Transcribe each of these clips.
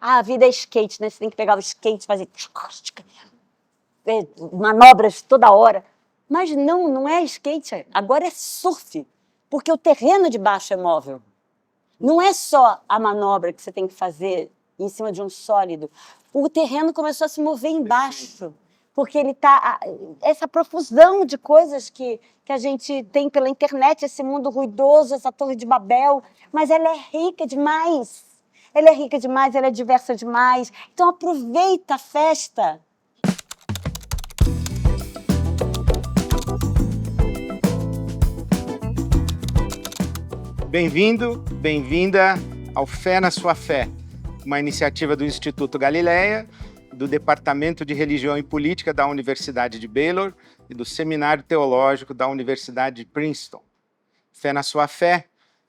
Ah, a vida é skate, né? Você tem que pegar o skate, fazer manobras toda hora. Mas não é skate, agora é surf, porque o terreno de baixo é móvel. Não é só a manobra que você tem que fazer em cima de um sólido. O terreno começou a se mover embaixo, porque ele está... Essa profusão de coisas que a gente tem pela internet, esse mundo ruidoso, essa torre de Babel, mas ela é rica demais. Ela é rica demais, ela é diversa demais. Então aproveita a festa. Bem-vindo, bem-vinda ao Fé na Sua Fé, uma iniciativa do Instituto Galileia, do Departamento de Religião e Política da Universidade de Baylor e do Seminário Teológico da Universidade de Princeton. Fé na Sua Fé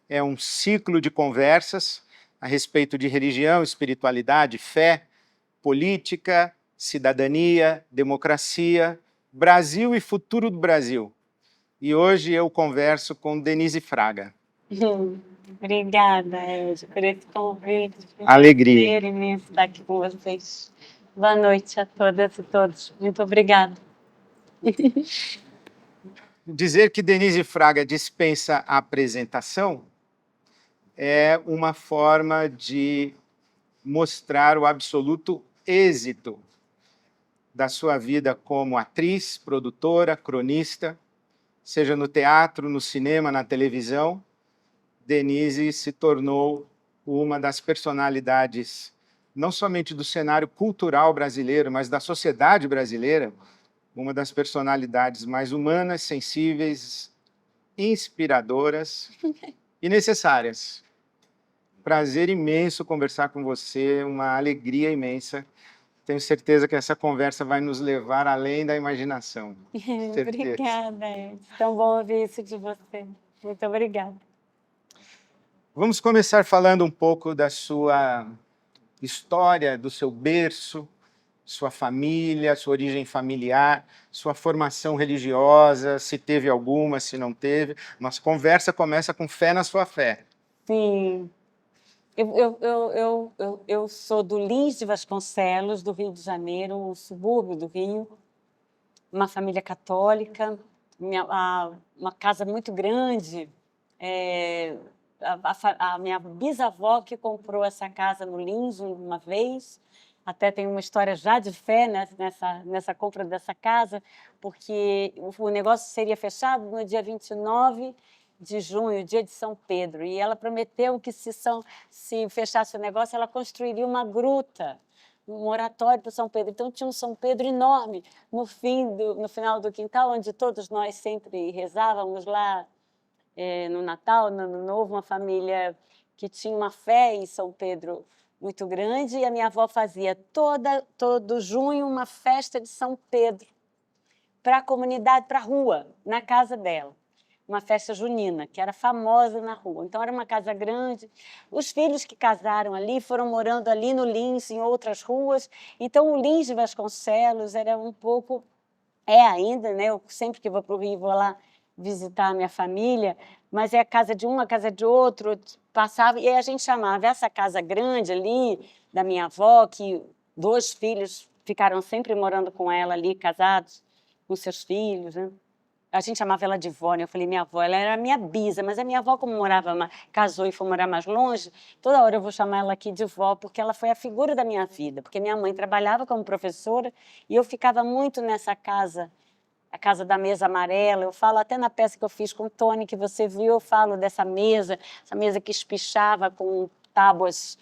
é um ciclo de conversas a respeito de religião, espiritualidade, fé, política, cidadania, democracia, Brasil e futuro do Brasil. E hoje eu converso com Denise Fraga. Obrigada, Ed, por esse convite. Alegria. Prazer imenso estar aqui com vocês. Boa noite a todas e todos. Muito obrigada. Dizer que Denise Fraga dispensa a apresentação é uma forma de mostrar o absoluto êxito da sua vida como atriz, produtora, cronista, seja no teatro, no cinema, na televisão. Denise se tornou uma das personalidades, não somente do cenário cultural brasileiro, mas da sociedade brasileira, uma das personalidades mais humanas, sensíveis, inspiradoras e necessárias. Prazer imenso conversar com você, uma alegria imensa. Tenho certeza que essa conversa vai nos levar além da imaginação. Obrigada, Ed. Tão bom ouvir isso de você. Muito obrigada. Vamos começar falando um pouco da sua história, do seu berço, sua família, sua origem familiar, sua formação religiosa, se teve alguma, se não teve. Nossa conversa começa com fé na sua fé. Sim. Eu sou do Lins de Vasconcelos, do Rio de Janeiro, um subúrbio do Rio, uma família católica, uma casa muito grande. A minha bisavó que comprou essa casa no Lins uma vez, até tem uma história já de fé nessa compra dessa casa, porque o negócio seria fechado no dia 29 de junho, dia de São Pedro, e ela prometeu que se fechasse o negócio, ela construiria uma gruta, um oratório para São Pedro. Então tinha um São Pedro enorme no final do quintal, onde todos nós sempre rezávamos lá no Natal, no Ano Novo, uma família que tinha uma fé em São Pedro muito grande, e a minha avó fazia todo junho uma festa de São Pedro para a comunidade, para a rua, na casa dela. Uma festa junina, que era famosa na rua. Então, era uma casa grande. Os filhos que casaram ali foram morando ali no Lins, em outras ruas. Então, o Lins de Vasconcelos era um pouco... É ainda, né? Eu sempre que vou para o Rio, vou lá visitar a minha família, mas é a casa de um, a casa de outro. Passava, e aí a gente chamava essa casa grande ali, da minha avó, que 2 filhos ficaram sempre morando com ela ali, casados com seus filhos, né? A gente chamava ela de vó, né? Eu falei, minha avó, ela era minha bisa, mas a minha avó, como casou e foi morar mais longe, toda hora eu vou chamar ela aqui de vó, porque ela foi a figura da minha vida, porque minha mãe trabalhava como professora e eu ficava muito nessa casa, a casa da mesa amarela. Eu falo até na peça que eu fiz com o Tony, que você viu, eu falo dessa mesa, essa mesa que espichava com tábuas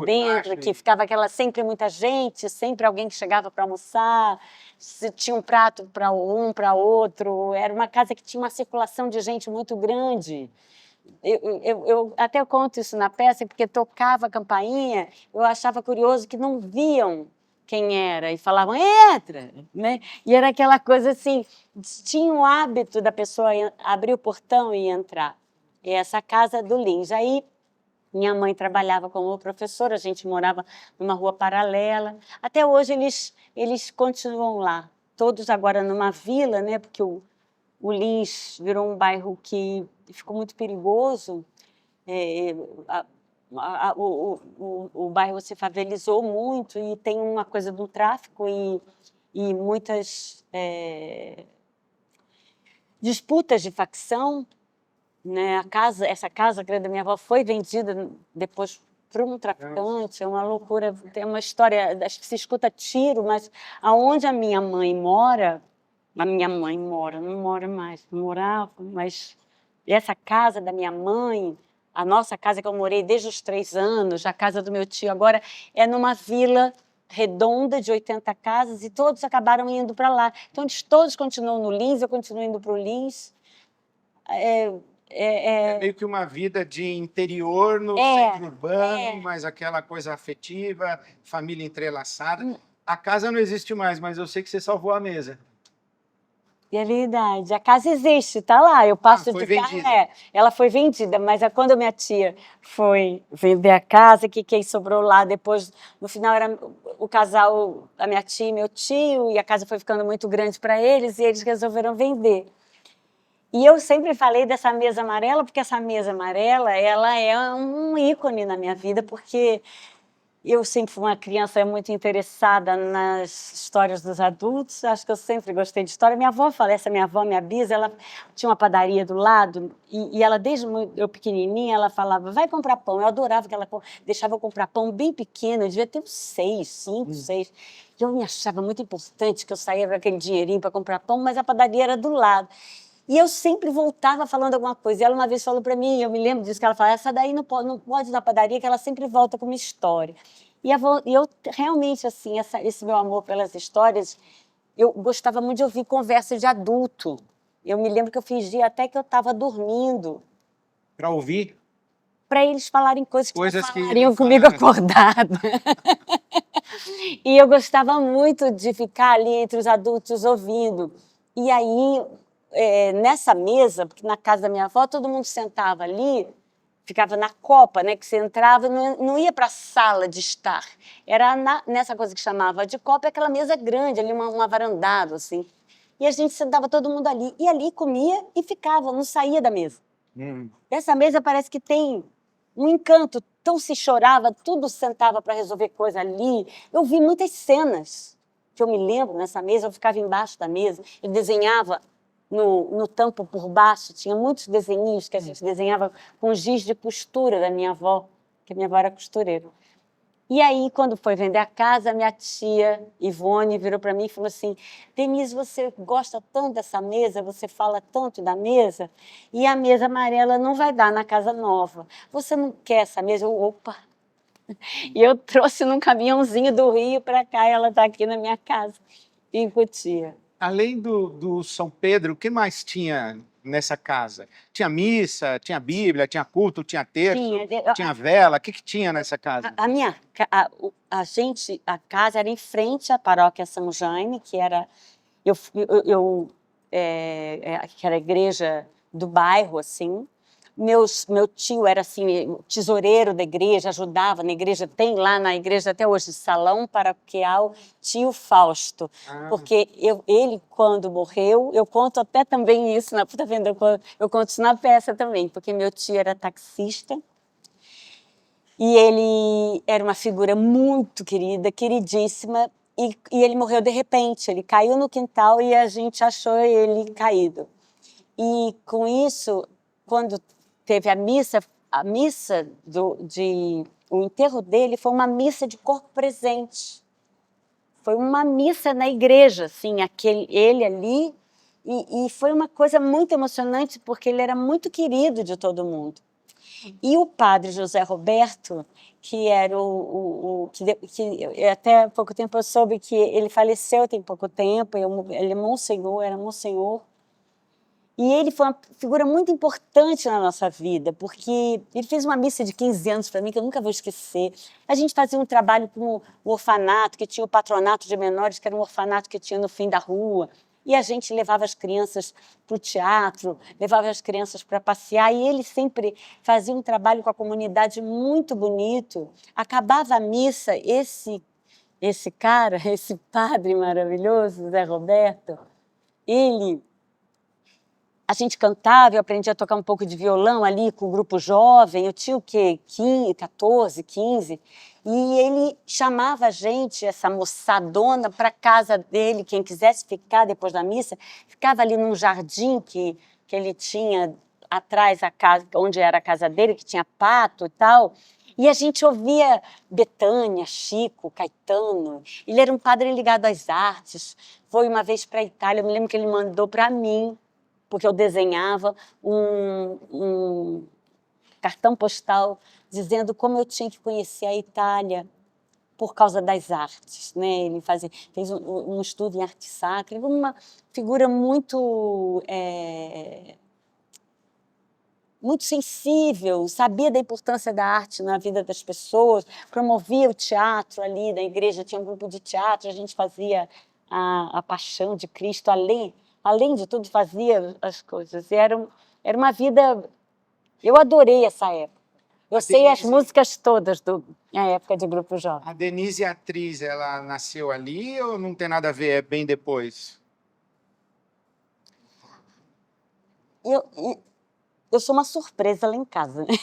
dentro, que ficava sempre muita gente, sempre alguém que chegava para almoçar, se tinha um prato para um, para outro. Era uma casa que tinha uma circulação de gente muito grande. Eu até conto isso na peça, porque tocava a campainha, eu achava curioso que não viam quem era e falavam, entra, né? E era aquela coisa assim, tinha o hábito da pessoa abrir o portão e entrar. E essa casa do Lins. Aí minha mãe trabalhava como professora, a gente morava numa rua paralela. Até hoje eles continuam lá, todos agora numa vila, né? Porque o Lins virou um bairro que ficou muito perigoso. o bairro se favelizou muito e tem uma coisa do tráfico e muitas disputas de facção, né? Essa casa, que era da minha avó, foi vendida depois para um traficante, é uma loucura. Tem uma história, acho que se escuta tiro, mas aonde a minha mãe mora, não mora mais, morava, mas essa casa da minha mãe, a nossa casa que eu morei desde os 3 anos, a casa do meu tio agora, é numa vila redonda de 80 casas e todos acabaram indo para lá. Então, eles todos continuam no Lins, eu continuo indo para o Lins. É meio que uma vida de interior no centro urbano, mas aquela coisa afetiva, família entrelaçada. A casa não existe mais, mas eu sei que você salvou a mesa. É verdade. A casa existe, tá lá. Eu passo foi de carro. vendida. Ela foi vendida, mas quando a minha tia foi vender a casa, que quem sobrou lá depois, no final era o casal, a minha tia e meu tio, e a casa foi ficando muito grande para eles, e eles resolveram vender. E eu sempre falei dessa mesa amarela, porque essa mesa amarela, ela é um ícone na minha vida, porque eu sempre fui uma criança muito interessada nas histórias dos adultos, acho que eu sempre gostei de história. Minha avó falece, minha avó, minha bisa, ela tinha uma padaria do lado, e ela, desde eu pequenininha, ela falava, vai comprar pão. Eu adorava que ela deixava eu comprar pão bem pequeno, eu devia ter uns 6, 5, 6. E eu me achava muito importante que eu saía com aquele dinheirinho para comprar pão, mas a padaria era do lado. E eu sempre voltava falando alguma coisa. E ela uma vez falou para mim, eu me lembro disso, que ela falou, essa daí não pode ir na padaria, que ela sempre volta com uma história. E eu realmente, assim, esse meu amor pelas histórias, eu gostava muito de ouvir conversa de adulto. Eu me lembro que eu fingia até que eu estava dormindo. Para ouvir? Para eles falarem coisas que Coisas não que falariam não comigo falaram. acordada. E eu gostava muito de ficar ali entre os adultos ouvindo. E aí, nessa mesa, porque na casa da minha avó todo mundo sentava ali, ficava na copa, né, que você entrava, não ia para a sala de estar. Era nessa coisa que chamava de copa, aquela mesa grande, ali uma varandada, assim. E a gente sentava todo mundo ali. E ali comia e ficava, não saía da mesa. Essa mesa parece que tem um encanto. Então se chorava, tudo sentava para resolver coisa ali. Eu vi muitas cenas que eu me lembro nessa mesa. Eu ficava embaixo da mesa, eu desenhava no tampo por baixo. Tinha muitos desenhinhos que a gente desenhava com giz de costura da minha avó, que a minha avó era costureira. E aí, quando foi vender a casa, minha tia Ivone virou para mim e falou assim, Denise, você gosta tanto dessa mesa, você fala tanto da mesa, e a mesa amarela não vai dar na casa nova. Você não quer essa mesa? Opa! E eu trouxe num caminhãozinho do Rio para cá, e ela está aqui na minha casa, em Cotia. Além do São Pedro, o que mais tinha nessa casa? Tinha missa, tinha Bíblia, tinha culto, tinha terço, tinha vela? O que tinha nessa casa? A casa era em frente à paróquia São Jaime, que era que era a igreja do bairro, assim. Meu tio era assim, tesoureiro da igreja, ajudava na igreja, tem lá na igreja até hoje, salão paroquial Tio Fausto, porque ele, quando morreu, eu conto até também isso, tá vendo? Eu conto isso na peça também, porque meu tio era taxista, e ele era uma figura muito querida, queridíssima, e ele morreu de repente. Ele caiu no quintal e a gente achou ele caído. E com isso, quando teve o enterro dele foi uma missa de corpo presente. Foi uma missa na igreja, assim, ele ali, e foi uma coisa muito emocionante, porque ele era muito querido de todo mundo. E o padre José Roberto, que era que até pouco tempo eu soube que ele faleceu tem pouco tempo, ele era monsenhor, e ele foi uma figura muito importante na nossa vida, porque ele fez uma missa de 15 anos para mim, que eu nunca vou esquecer. A gente fazia um trabalho com o orfanato, que tinha o patronato de menores, que era um orfanato que tinha no fim da rua. E a gente levava as crianças para o teatro, levava as crianças para passear, e ele sempre fazia um trabalho com a comunidade muito bonito. Acabava a missa, esse cara, esse padre maravilhoso, Zé Roberto, ele a gente cantava, eu aprendi a tocar um pouco de violão ali com o grupo jovem, eu tinha o quê? 15, 14, 15, e ele chamava a gente, essa moçadona, para a casa dele, quem quisesse ficar depois da missa, ficava ali num jardim que ele tinha atrás da casa, onde era a casa dele, que tinha pato e tal, e a gente ouvia Bethânia, Chico, Caetano. Ele era um padre ligado às artes, foi uma vez para a Itália, eu me lembro que ele mandou para mim, porque eu desenhava um cartão postal dizendo como eu tinha que conhecer a Itália por causa das artes, né? Ele fez um estudo em arte sacra, uma figura muito sensível, sabia da importância da arte na vida das pessoas, promovia o teatro ali da igreja, tinha um grupo de teatro, a gente fazia a Paixão de Cristo, além de tudo, fazia as coisas. Era uma vida... Eu adorei essa época. Eu sei as músicas todas da época de Grupo Jovem. A Denise, atriz, ela nasceu ali ou não tem nada a ver, é bem depois? Eu sou uma surpresa lá em casa, né?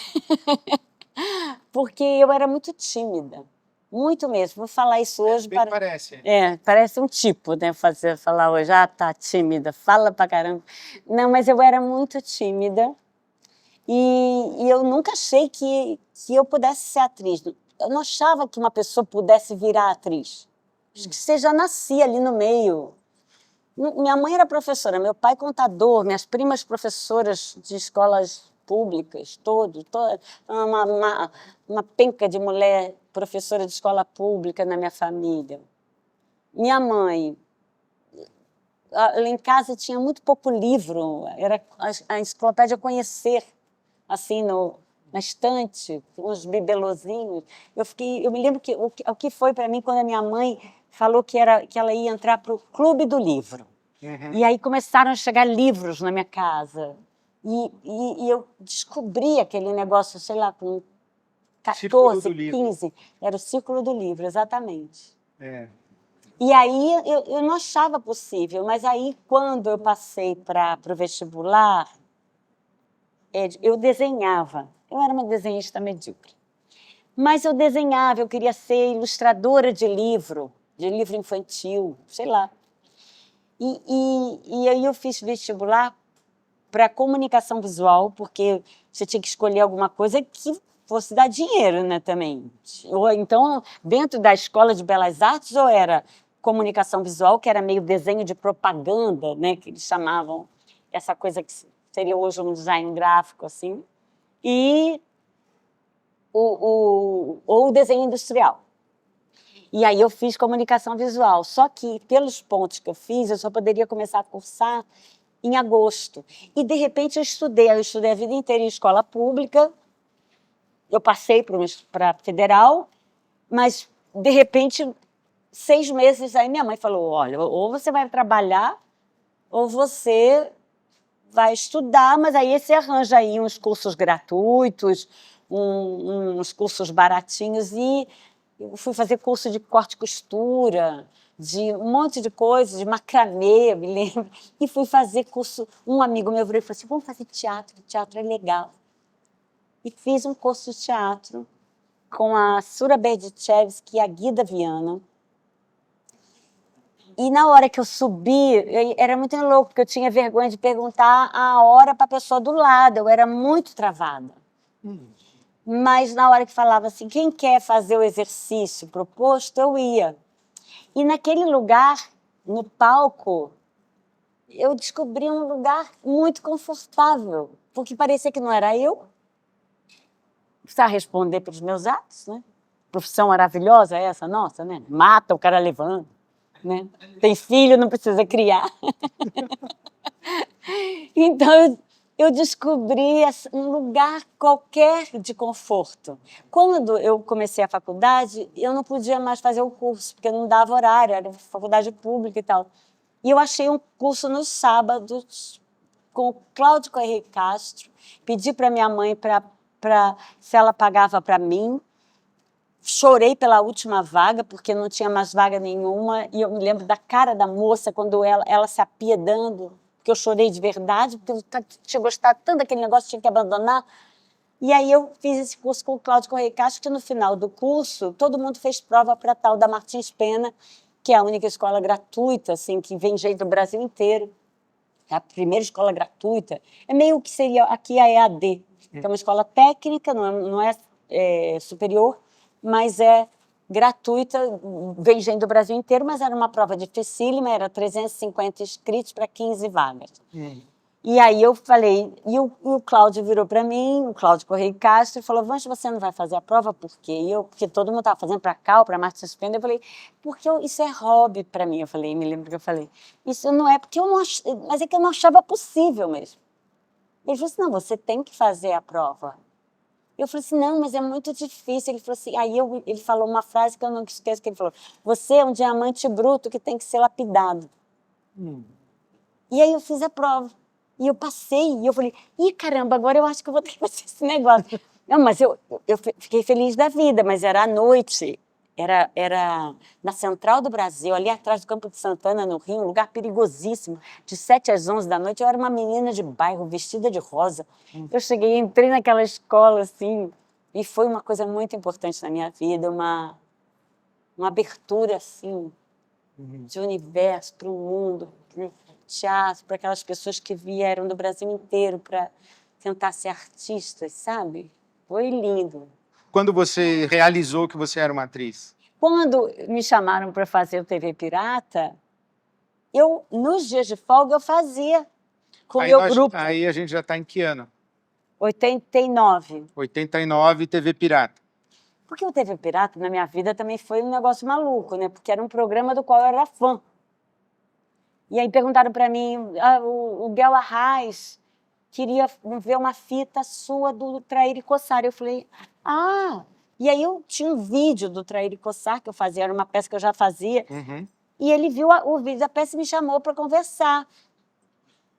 Porque eu era muito tímida, muito mesmo. Vou falar isso hoje. Parece. Parece um tipo, né? Falar hoje, tá tímida, fala pra caramba. Não, mas eu era muito tímida e eu nunca achei que eu pudesse ser atriz. Eu não achava que uma pessoa pudesse virar atriz. Acho que você já nascia ali no meio. Minha mãe era professora, meu pai contador, minhas primas professoras de escolas públicas, uma penca de mulher professora de escola pública na minha família. Minha mãe, lá em casa tinha muito pouco livro, era a enciclopédia Conhecer, assim, na estante, com uns bibelozinhos. Eu me lembro que o que foi para mim quando a minha mãe falou que ela ia entrar para o Clube do Livro. Uhum. E aí começaram a chegar livros na minha casa. E eu descobri aquele negócio, sei lá, com 14, 15. Era o Círculo do Livro, exatamente. É. E aí eu não achava possível, mas aí quando eu passei para o vestibular, eu desenhava. Eu era uma desenhista medíocre. Mas eu desenhava, eu queria ser ilustradora de livro infantil, sei lá. E aí eu fiz vestibular para comunicação visual, porque você tinha que escolher alguma coisa que fosse dar dinheiro, né, também. Ou então, dentro da Escola de Belas Artes, ou era comunicação visual, que era meio desenho de propaganda, né, que eles chamavam essa coisa que seria hoje um design gráfico, assim, ou o desenho industrial. E aí eu fiz comunicação visual, só que pelos pontos que eu fiz, eu só poderia começar a cursar em agosto. E, de repente, eu estudei a vida inteira em escola pública, eu passei para a federal, mas, de repente, 6 meses, aí minha mãe falou, olha, ou você vai trabalhar, ou você vai estudar, mas aí você arranja aí uns cursos gratuitos, uns cursos baratinhos, e eu fui fazer curso de corte e costura, de um monte de coisa, de macramê, eu me lembro, e fui fazer curso. Um amigo meu virou e falou assim, vamos fazer teatro é legal. E fiz um curso de teatro com a Sura Berdichevsky e a Guida Viana. E na hora que eu subi, era muito louco, porque eu tinha vergonha de perguntar a hora para a pessoa do lado, eu era muito travada. Mas na hora que falava assim, quem quer fazer o exercício proposto, eu ia. E naquele lugar, no palco, eu descobri um lugar muito confortável, porque parecia que não era eu. Precisava responder pelos meus atos, né? Profissão maravilhosa essa nossa, né? Mata, o cara levanta, né? Tem filho, não precisa criar. Então, eu descobri um lugar qualquer de conforto. Quando eu comecei a faculdade, eu não podia mais fazer o curso, porque não dava horário, era faculdade pública e tal. E eu achei um curso nos sábados com o Cláudio Correia Castro, pedi para minha mãe se ela pagava para mim. Chorei pela última vaga, porque não tinha mais vaga nenhuma, e eu me lembro da cara da moça quando ela se apiedando, porque eu chorei de verdade, porque eu tinha gostado tanto daquele negócio, tinha que abandonar. E aí eu fiz esse curso com o Cláudio Correia Castro, que no final do curso, todo mundo fez prova para a tal da Martins Pena, que é a única escola gratuita, assim, que vem gente do Brasil inteiro. É a primeira escola gratuita. É meio que seria aqui a EAD, que é uma escola técnica, não é superior, mas é gratuita, vem gente do Brasil inteiro, mas era uma prova dificílima, era 350 inscritos para 15 vagas. E aí eu falei, o Cláudio virou para mim, o Cláudio Correia Castro, e falou, Vângela, você não vai fazer a prova por quê? Porque todo mundo estava fazendo para Cal, para Martins Pena. Eu falei, porque isso é hobby para mim. Eu falei, me lembro que eu falei, isso não é, porque eu não mas é que eu não achava possível mesmo. Ele falou assim, não, você tem que fazer a prova. Eu falei assim, não, mas é muito difícil. Ele falou assim, ele falou uma frase que eu não esqueço, que ele falou, você é um diamante bruto que tem que ser lapidado. E aí eu fiz a prova. E eu passei, e eu falei, caramba, agora eu acho que eu vou ter que fazer esse negócio. Não, mas eu fiquei feliz da vida, mas era à noite, era na Central do Brasil, ali atrás do Campo de Santana, no Rio, um lugar perigosíssimo. De 7 às 11 da noite, eu era uma menina de bairro, vestida de rosa. Eu cheguei, entrei naquela escola, assim, e foi uma coisa muito importante na minha vida, uma abertura, assim, de universo, para o mundo, para o teatro, para aquelas pessoas que vieram do Brasil inteiro para tentar ser artistas, sabe? Foi lindo. Quando você realizou que você era uma atriz? Quando me chamaram para fazer o TV Pirata, nos dias de folga, eu fazia com o meu grupo. Aí a gente já está em que ano? 89. 89, TV Pirata. Porque o TV Pirata, na minha vida, também foi um negócio maluco, né? Porque era um programa do qual eu era fã. E aí perguntaram para mim, o Bel Arraes queria ver uma fita sua do Trair e Coçar. Eu falei, E aí eu tinha um vídeo do Trair e Coçar, que eu fazia, era uma peça que eu já fazia. E ele viu o vídeo da peça e me chamou para conversar.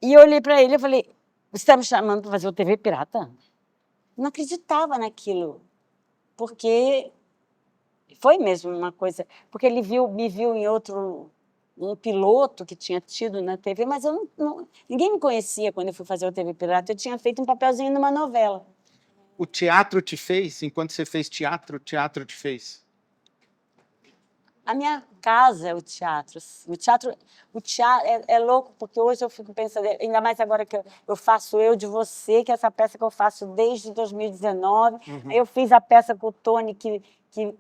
E eu olhei para ele e falei, você está me chamando para fazer o TV Pirata? Não acreditava naquilo, porque foi mesmo uma coisa... Porque ele me viu em um piloto que tinha tido na TV, mas ninguém me conhecia quando eu fui fazer o TV Pirata. Eu tinha feito um papelzinho numa novela. O teatro te fez? Enquanto você fez teatro, o teatro te fez? A minha casa é o teatro. O teatro é louco, porque hoje eu fico pensando, ainda mais agora que eu faço Eu de Você, que é essa peça que eu faço desde 2019. Aí eu fiz a peça com o Tony, que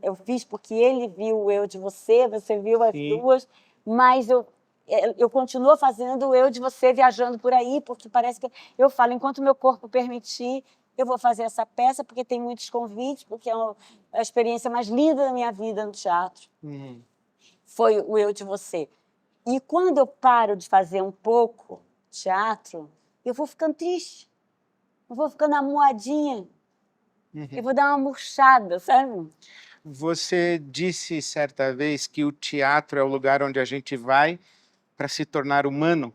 eu fiz porque ele viu o Eu de Você, você viu as duas, mas eu continuo fazendo o Eu de Você, viajando por aí, porque parece que eu falo, enquanto meu corpo permitir, eu vou fazer essa peça, porque tem muitos convites, porque é a experiência mais linda da minha vida no teatro. Foi o Eu de Você. E quando eu paro de fazer um pouco teatro, eu vou ficando triste. Eu vou ficando amuadinha. Eu vou dar uma murchada, sabe? Você disse certa vez que o teatro é o lugar onde a gente vai para se tornar humano.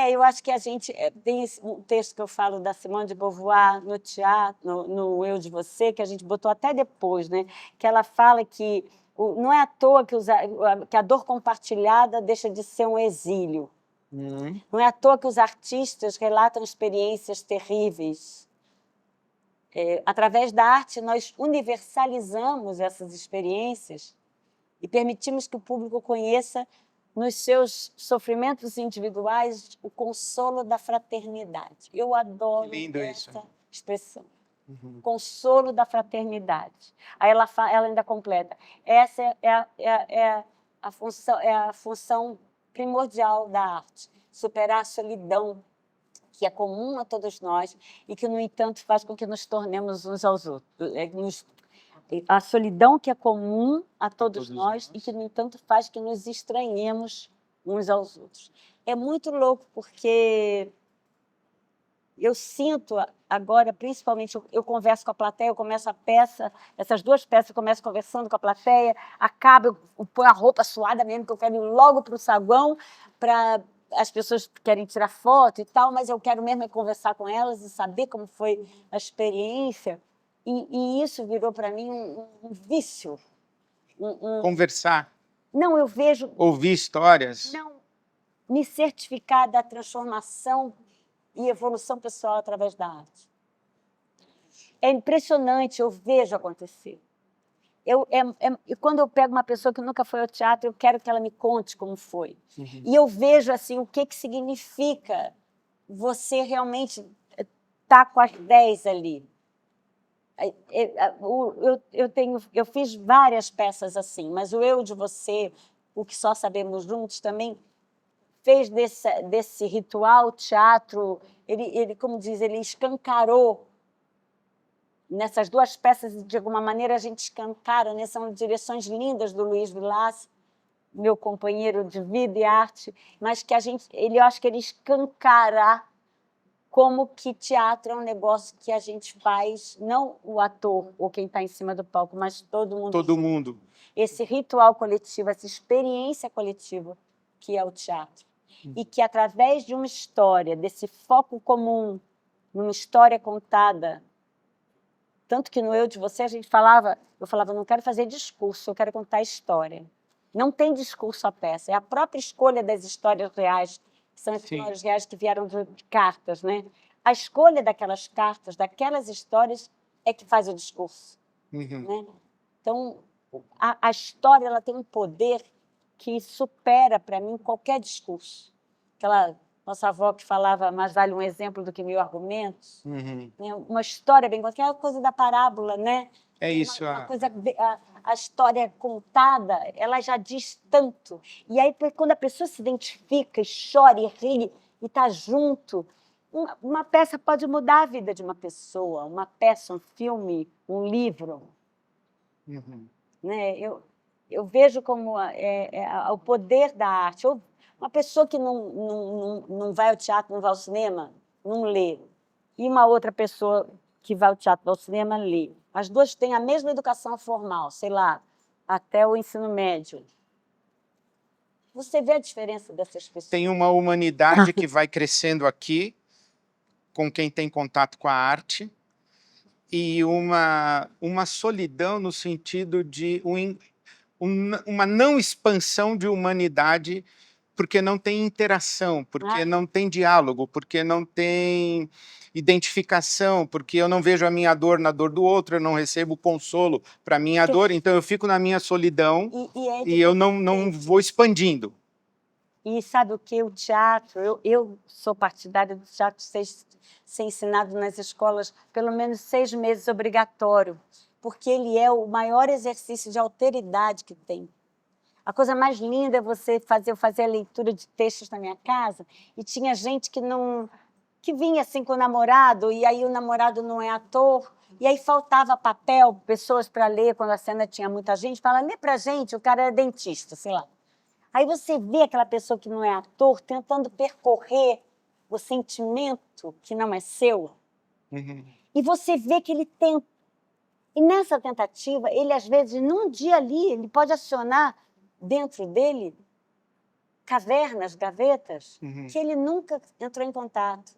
Eu acho que a gente tem um texto que eu falo da Simone de Beauvoir no teatro, no Eu de Você, que a gente botou até depois, né? Que ela fala que não é à toa que a dor compartilhada deixa de ser um exílio. Não é à toa que os artistas relatam experiências terríveis. Através da arte, nós universalizamos essas experiências e permitimos que o público conheça, nos seus sofrimentos individuais, o consolo da fraternidade. Eu adoro essa expressão. Consolo da fraternidade. Aí ela ainda completa. Essa é a função primordial da arte, superar a solidão que é comum a todos nós e que, no entanto, faz com que nos tornemos uns aos outros. A solidão que é comum a todos nós e que, no entanto, faz que nos estranhemos uns aos outros. É muito louco, porque eu sinto agora, principalmente, eu converso com a plateia, eu começo a peça, essas duas peças, eu começo conversando com a plateia, acabo, eu ponho a roupa suada mesmo, que eu quero ir logo para o saguão, para as pessoas querem tirar foto e tal, mas eu quero mesmo conversar com elas e saber como foi a experiência. E isso virou para mim um vício. Conversar? Não, eu vejo... Ouvir histórias? Não, me certificar da transformação e evolução pessoal através da arte. É impressionante, eu vejo acontecer. E quando eu pego uma pessoa que nunca foi ao teatro, eu quero que ela me conte como foi. E eu vejo assim, o que significa você realmente estar com as 10 ali. Eu fiz várias peças assim, mas o Eu de Você, o que Só Sabemos Juntos, também fez desse ritual teatro, ele, como diz, ele escancarou. Nessas duas peças, de alguma maneira, a gente escancara, né? São direções lindas do Luiz Vilas, meu companheiro de vida e arte, mas que eu acho que ele escancara como que teatro é um negócio que a gente faz, não o ator ou quem está em cima do palco, mas todo mundo. Todo mundo. Esse ritual coletivo, essa experiência coletiva que é o teatro. E que, através de uma história, desse foco comum, numa história contada, tanto que no Eu de Você eu falava, não quero fazer discurso, eu quero contar história. Não tem discurso a peça, é a própria escolha das histórias reais, que são as histórias reais que vieram de cartas, né? A escolha daquelas cartas, daquelas histórias, é que faz o discurso. Né? Então, a história ela tem um poder que supera, para mim, qualquer discurso. Aquela nossa avó que falava, mais vale um exemplo do que 1000 argumentos. Né? Uma história bem contada, aquela coisa da parábola, né? É isso. Uma coisa, a história contada, ela já diz tanto. E aí, quando a pessoa se identifica e chora e ri e está junto, uma peça pode mudar a vida de uma pessoa. Uma peça, um filme, um livro. Né? Eu vejo como o poder da arte. Uma pessoa que não vai ao teatro, não vai ao cinema, não lê. E uma outra pessoa que vai ao teatro, vai ao cinema, lê. As duas têm a mesma educação formal, sei lá, até o ensino médio. Você vê a diferença dessas pessoas? Tem uma humanidade que vai crescendo aqui, com quem tem contato com a arte, e uma solidão no sentido de uma não expansão de humanidade, porque não tem interação, porque não tem diálogo, porque não tem identificação, porque eu não vejo a minha dor na dor do outro, eu não recebo consolo para a minha dor, então eu fico na minha solidão e eu não vou expandindo. E sabe o que? O teatro, eu sou partidária do teatro ser ensinado nas escolas pelo menos 6 meses obrigatório, porque ele é o maior exercício de alteridade que tem. A coisa mais linda é eu fazer a leitura de textos na minha casa e tinha gente que vinha assim com o namorado e aí o namorado não é ator e aí faltava papel, pessoas para ler quando a cena tinha muita gente, fala, lê pra gente, o cara é dentista, sei lá. Aí você vê aquela pessoa que não é ator tentando percorrer o sentimento que não é seu e você vê que ele tenta. E nessa tentativa, ele às vezes, num dia ali, ele pode acionar dentro dele cavernas, gavetas, que ele nunca entrou em contato.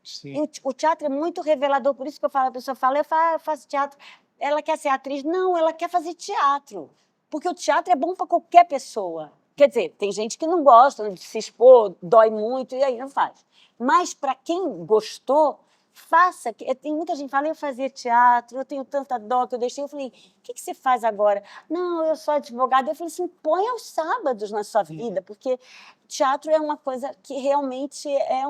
Sim. E o teatro é muito revelador, por isso que a pessoa fala, eu faço teatro. Ela quer ser atriz? Não, ela quer fazer teatro. Porque o teatro é bom para qualquer pessoa. Quer dizer, tem gente que não gosta de se expor, dói muito, e aí não faz. Mas, para quem gostou, faça. Tem muita gente que fala, eu fazia teatro, eu tenho tanta dó que eu deixei. Eu falei, o que você faz agora? Não, eu sou advogada. Eu falei assim, põe aos sábados na sua vida, porque teatro é uma coisa que realmente é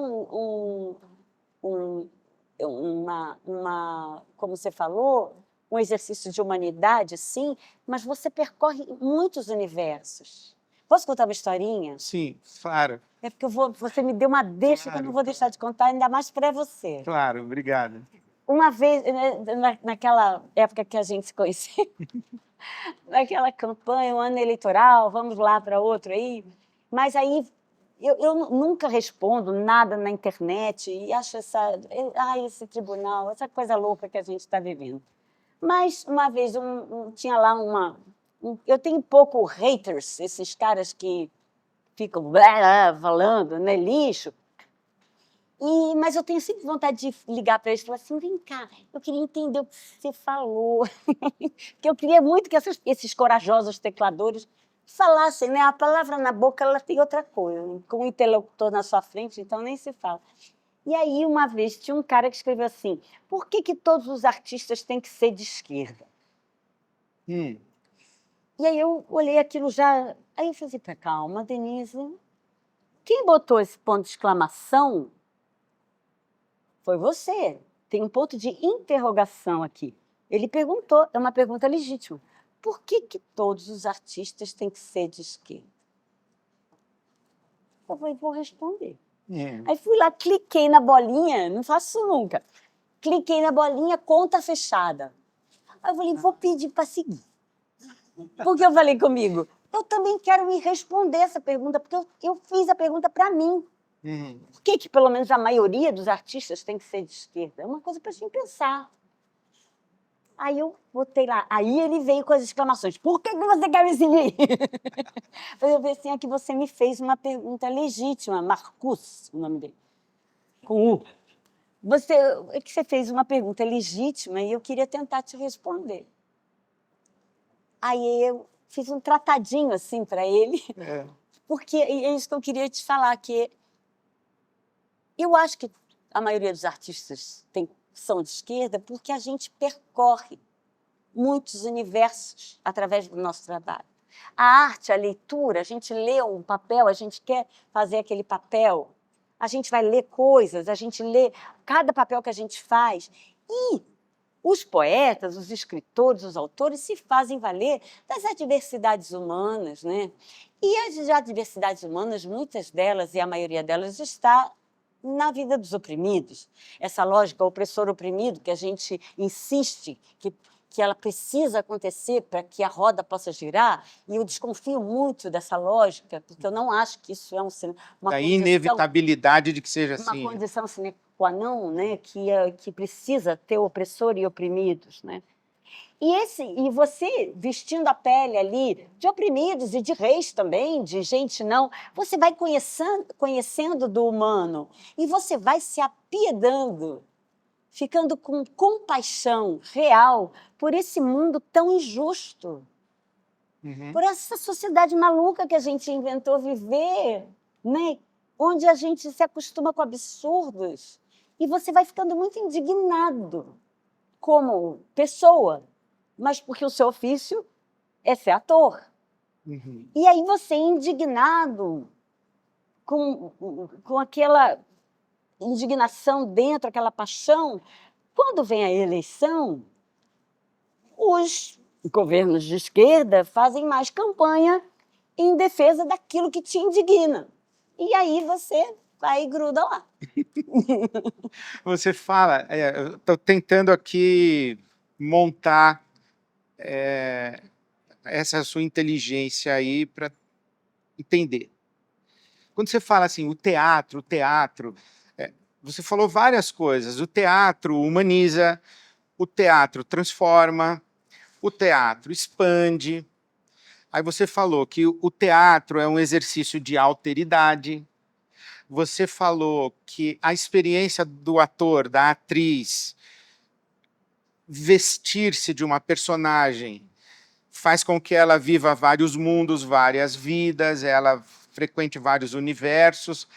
como você falou, um exercício de humanidade, sim, mas você percorre muitos universos. Posso contar uma historinha? Sim, claro. É porque você me deu uma deixa que eu não vou deixar de contar, ainda mais para você. Claro, obrigado. Uma vez, naquela época que a gente se conhecia, naquela campanha, um ano eleitoral, vamos lá para outro aí, mas aí eu nunca respondo nada na internet e acho esse tribunal, essa coisa louca que a gente está vivendo. Mas uma vez tinha lá eu tenho pouco haters, esses caras que ficam falando, né, lixo. Mas eu tenho sempre vontade de ligar para eles e falar assim, vem cá, eu queria entender o que você falou. Porque eu queria muito que esses corajosos tecladores falassem, né? A palavra na boca, ela tem outra coisa, né? Com o interlocutor na sua frente, então nem se fala. E aí, uma vez, tinha um cara que escreveu assim: por que que todos os artistas têm que ser de esquerda? Hum. E aí eu olhei aquilo já... Aí eu falei, calma, Denise, quem botou esse ponto de exclamação foi você. Tem um ponto de interrogação aqui. Ele perguntou, é uma pergunta legítima. Por que que todos os artistas têm que ser de esquerda? Eu falei, vou responder. Aí fui lá, cliquei na bolinha, não faço isso nunca. Cliquei na bolinha, conta fechada. Aí eu falei, vou pedir para seguir. Porque eu falei comigo, eu também quero me responder essa pergunta, porque eu fiz a pergunta para mim. Por que que, pelo menos, a maioria dos artistas tem que ser de esquerda? É uma coisa para a gente pensar. Aí eu botei lá. Aí ele veio com as exclamações. Por que que você quer me seguir? Eu falei assim, é que você me fez uma pergunta legítima. Marcus, o nome dele. Com U. É que você fez uma pergunta legítima e eu queria tentar te responder. Aí eu fiz um tratadinho assim para ele. Porque é isso que eu queria te falar, que eu acho que a maioria dos artistas são de esquerda porque a gente percorre muitos universos através do nosso trabalho. A arte, a leitura, a gente lê um papel, a gente quer fazer aquele papel, a gente vai ler coisas, a gente lê cada papel que a gente faz. E os poetas, os escritores, os autores se fazem valer das adversidades humanas, né? E as adversidades humanas, muitas delas, e a maioria delas, está na vida dos oprimidos. Essa lógica opressor-oprimido que a gente insiste que ela precisa acontecer para que a roda possa girar, e eu desconfio muito dessa lógica, porque eu não acho que isso é uma Da condição, inevitabilidade de que seja uma assim. condição sine qua non, né, que precisa ter opressor e oprimidos, né? E você, vestindo a pele ali de oprimidos e de reis também, de gente não, você vai conhecendo do humano e você vai se apiedando, ficando com compaixão real por esse mundo tão injusto, por essa sociedade maluca que a gente inventou viver, né? Onde a gente se acostuma com absurdos e você vai ficando muito indignado como pessoa, mas porque o seu ofício é ser ator. E aí você, indignado, com aquela indignação dentro, aquela paixão, quando vem a eleição, os governos de esquerda fazem mais campanha em defesa daquilo que te indigna. E aí você vai e gruda lá. Você fala, eu estou tentando aqui montar essa sua inteligência aí para entender. Quando você fala assim, o teatro, você falou várias coisas. O teatro humaniza, o teatro transforma, o teatro expande. Aí você falou que o teatro é um exercício de alteridade. Você falou que a experiência do ator, da atriz, vestir-se de uma personagem faz com que ela viva vários mundos, várias vidas, ela frequente vários universos,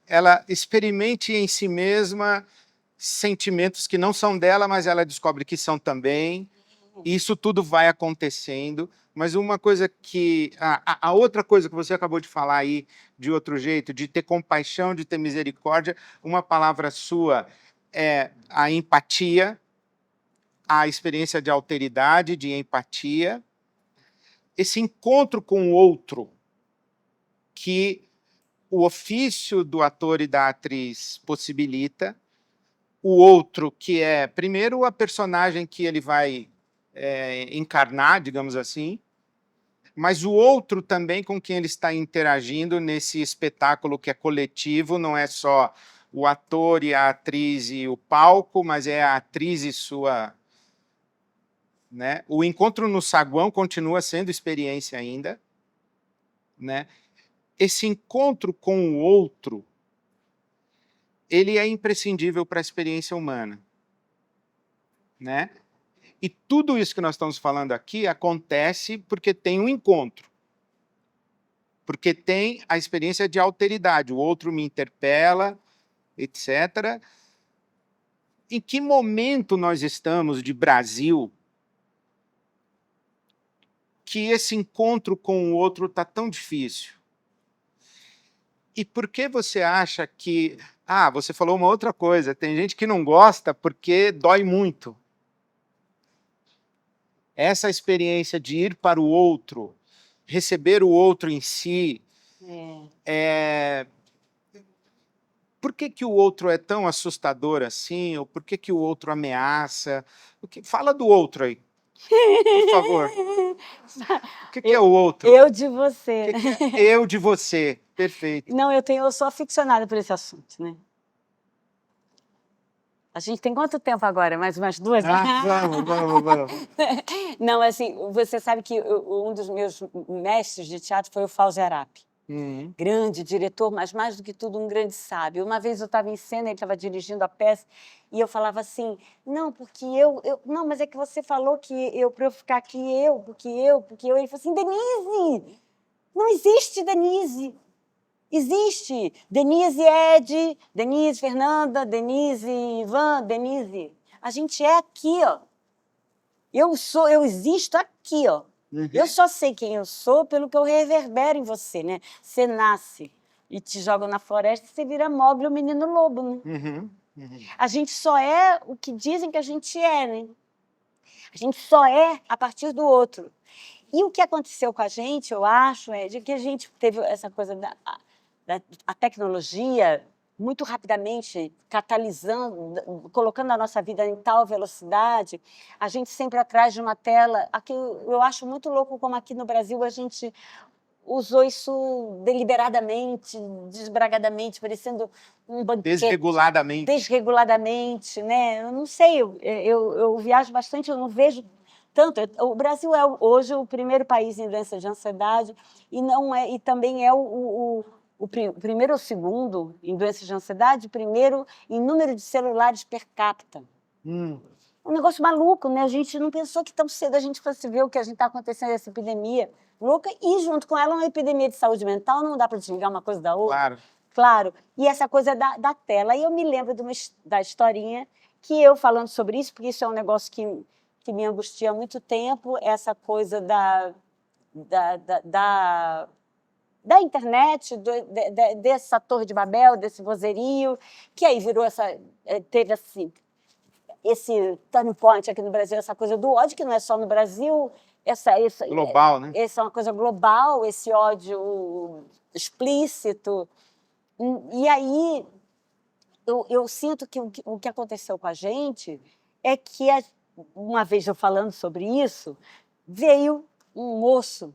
ela experimente em si mesma sentimentos que não são dela, mas ela descobre que são também. E isso tudo vai acontecendo. Mas uma coisa que... A outra coisa que você acabou de falar aí, de outro jeito, de ter compaixão, de ter misericórdia, uma palavra sua é a empatia, a experiência de alteridade, de empatia, esse encontro com o outro, que o ofício do ator e da atriz possibilita, o outro que é, primeiro, a personagem que ele vai encarnar, digamos assim, mas o outro também com quem ele está interagindo nesse espetáculo que é coletivo, não é só o ator e a atriz e o palco, mas é a atriz e sua... Né? O encontro no saguão continua sendo experiência ainda. Né? Esse encontro com o outro, ele é imprescindível para a experiência humana. Né? E tudo isso que nós estamos falando aqui acontece porque tem um encontro. Porque tem a experiência de alteridade. O outro me interpela, etc. Em que momento nós estamos de Brasil que esse encontro com o outro está tão difícil? E por que você acha que... você falou uma outra coisa. Tem gente que não gosta porque dói muito. Essa experiência de ir para o outro, receber o outro em si... Por que o outro é tão assustador assim? Ou por que o outro ameaça? Fala do outro aí, por favor. O que é o outro? Eu de você. O que é eu de você? Perfeito. Não, eu sou aficionada por esse assunto, né? A gente tem quanto tempo agora? Mais umas 2? Vamos. Não, assim, você sabe que um dos meus mestres de teatro foi o Fauzi Arap. Grande diretor, mas mais do que tudo um grande sábio. Uma vez eu estava em cena, ele estava dirigindo a peça, e eu falava assim, não, porque não, mas é que você falou que para eu ficar aqui, porque eu. Ele falou assim, Denise, não existe Denise. Existe Denise Ed, Denise Fernanda, Denise Ivan, Denise. A gente é aqui, ó. Eu existo aqui, ó. Eu só sei quem eu sou pelo que eu reverbero em você, né? Você nasce e te jogam na floresta e você vira Mowgli, o menino lobo, né? A gente só é o que dizem que a gente é, né? A gente só é a partir do outro. E o que aconteceu com a gente, eu acho, é de que a gente teve essa coisa da tecnologia muito rapidamente catalisando, colocando a nossa vida em tal velocidade, a gente sempre atrás de uma tela. Aqui, eu acho muito louco como aqui no Brasil a gente usou isso deliberadamente, desbragadamente, parecendo um banquete. Desreguladamente, né? Eu não sei, eu viajo bastante, eu não vejo tanto. O Brasil é hoje o primeiro país em doença de ansiedade e também é o primeiro ou segundo em doenças de ansiedade, primeiro em número de celulares per capita. Um negócio maluco, né? A gente não pensou que tão cedo a gente fosse ver o que a gente está acontecendo nessa epidemia louca e, junto com ela, uma epidemia de saúde mental. Não dá para desligar uma coisa da outra. Claro. E essa coisa da tela. E eu me lembro da historinha que eu, falando sobre isso, porque isso é um negócio que me angustia há muito tempo, essa coisa da internet, dessa Torre de Babel, desse vozerio, que aí virou teve assim, esse turning point aqui no Brasil, essa coisa do ódio, que não é só no Brasil, global, né? Essa é uma coisa global, esse ódio explícito. E aí eu sinto que o que aconteceu com a gente é que, uma vez eu falando sobre isso, veio um moço,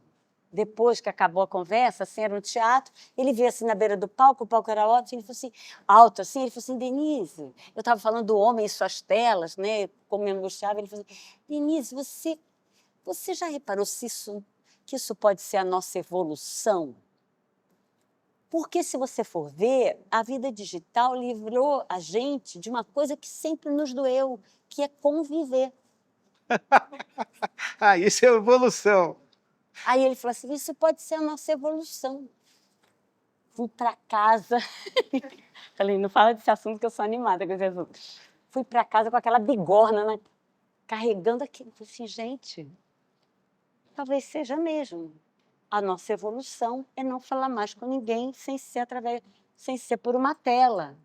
depois que acabou a conversa, assim, era um teatro, ele veio assim na beira do palco, o palco era alto, ele falou assim, ele falou assim, Denise, eu estava falando do homem e suas telas, né, como me angustiava, ele falou assim, Denise, você já reparou que isso pode ser a nossa evolução? Porque, se você for ver, a vida digital livrou a gente de uma coisa que sempre nos doeu, que é conviver. Isso é evolução. Aí ele falou assim, isso pode ser a nossa evolução. Fui para casa. Falei, não fala desse assunto que eu sou animada com esse assunto. Fui para casa com aquela bigorna, né? Carregando aquilo. Falei assim, gente, talvez seja mesmo. A nossa evolução é não falar mais com ninguém sem ser por uma tela.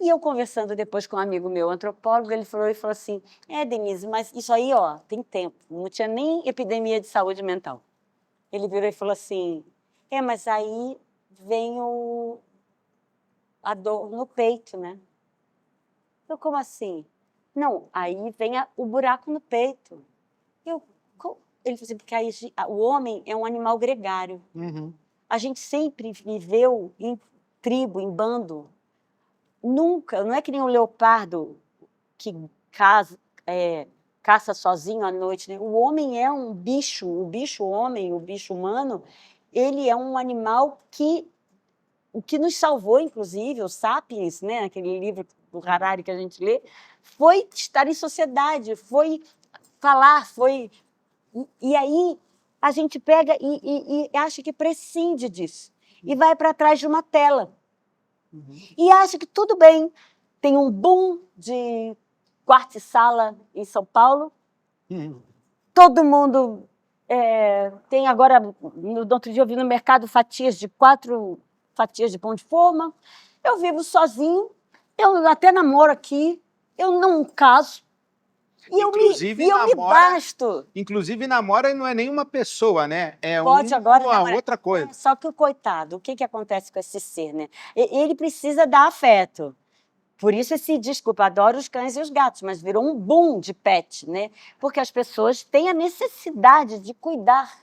E eu, conversando depois com um amigo meu, antropólogo, ele falou assim, Denise, mas isso aí, ó, tem tempo, não tinha nem epidemia de saúde mental. Ele virou e falou assim, mas aí vem a dor no peito, né? Eu, como assim? Não, aí vem o buraco no peito. Ele falou assim, porque aí, o homem é um animal gregário. A gente sempre viveu em tribo, em bando. Nunca, não é que nem o leopardo que caça sozinho à noite, né? O homem é um bicho, o bicho homem, o bicho humano, ele é um animal o que nos salvou, inclusive, o Sapiens, né? Aquele livro do Harari que a gente lê, foi estar em sociedade, foi falar foi... E aí a gente pega e acha que prescinde disso. E vai para trás de uma tela. E acha que tudo bem. Tem um boom de quarto e sala em São Paulo. Todo mundo tem agora... No outro dia eu vi no mercado fatias de 4 fatias de pão de forma. Eu vivo sozinho. Eu até namoro aqui. Eu não caso. E eu me basto. Inclusive, namora não é nenhuma pessoa, né? É Pode agora uma outra coisa. Só que o coitado, o que acontece com esse ser, né? Ele precisa dar afeto. Por isso esse, desculpa, adoro os cães e os gatos, mas virou um boom de pet, né? Porque as pessoas têm a necessidade de cuidar.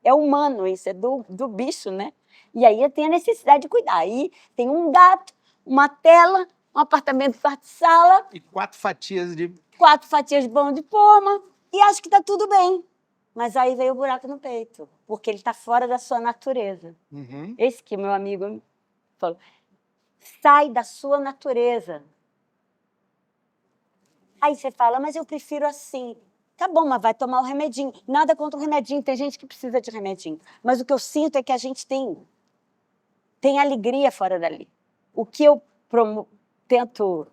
É humano isso, é do bicho, né? E aí tem a necessidade de cuidar. Aí tem um gato, uma tela, um apartamento quarto-sala. E 4 fatias de... 4 fatias de pão de forma, e acho que está tudo bem. Mas aí veio o buraco no peito, porque ele está fora da sua natureza. Esse que meu amigo falou, sai da sua natureza. Aí você fala, mas eu prefiro assim. Tá bom, mas vai tomar o remedinho. Nada contra o remedinho, tem gente que precisa de remedinho. Mas o que eu sinto é que a gente tem alegria fora dali. O que eu tento...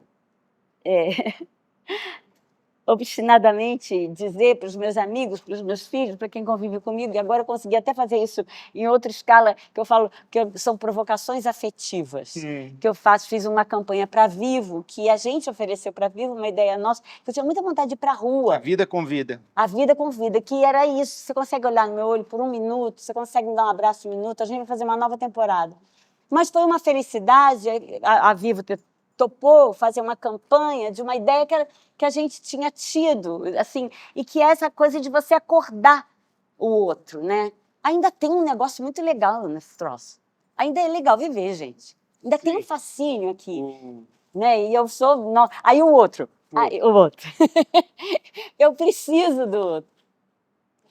obstinadamente dizer para os meus amigos, para os meus filhos, para quem convive comigo, e agora eu consegui até fazer isso em outra escala, que eu falo que são provocações afetivas, que eu fiz uma campanha para Vivo, que a gente ofereceu para Vivo, uma ideia nossa, que eu tinha muita vontade de ir para a rua. A vida com vida. A vida com vida, que era isso, você consegue olhar no meu olho por 1 minuto, você consegue me dar um abraço 1 minuto, a gente vai fazer uma nova temporada. Mas foi uma felicidade a Vivo ter topou fazer uma campanha de uma ideia que a gente tinha tido, assim, e que é essa coisa de você acordar o outro, né? Ainda tem um negócio muito legal nesse troço. Ainda é legal viver, gente. Ainda tem um fascínio aqui, né? E eu sou... Não... Aí o outro. Aí, o outro. Eu preciso do outro.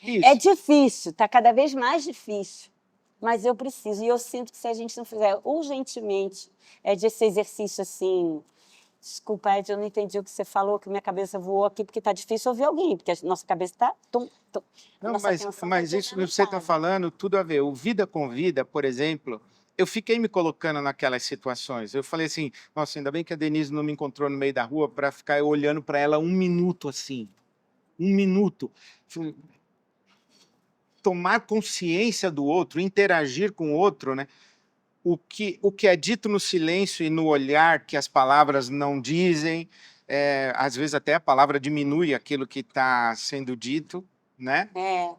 Isso. É difícil, está cada vez mais difícil. Mas eu preciso, e eu sinto que se a gente não fizer urgentemente desse exercício assim... Desculpa, Ed, eu não entendi o que você falou, que minha cabeça voou aqui, porque está difícil ouvir alguém, porque a nossa cabeça está... Não, mas isso que você está falando, tudo a ver. O Vida com Vida, por exemplo, eu fiquei me colocando naquelas situações. Eu falei assim, nossa, ainda bem que a Denise não me encontrou no meio da rua para ficar olhando para ela 1 minuto assim. 1 minuto. Tomar consciência do outro, interagir com o outro, né? O que é dito no silêncio e no olhar que as palavras não dizem, às vezes até a palavra diminui aquilo que está sendo dito, né?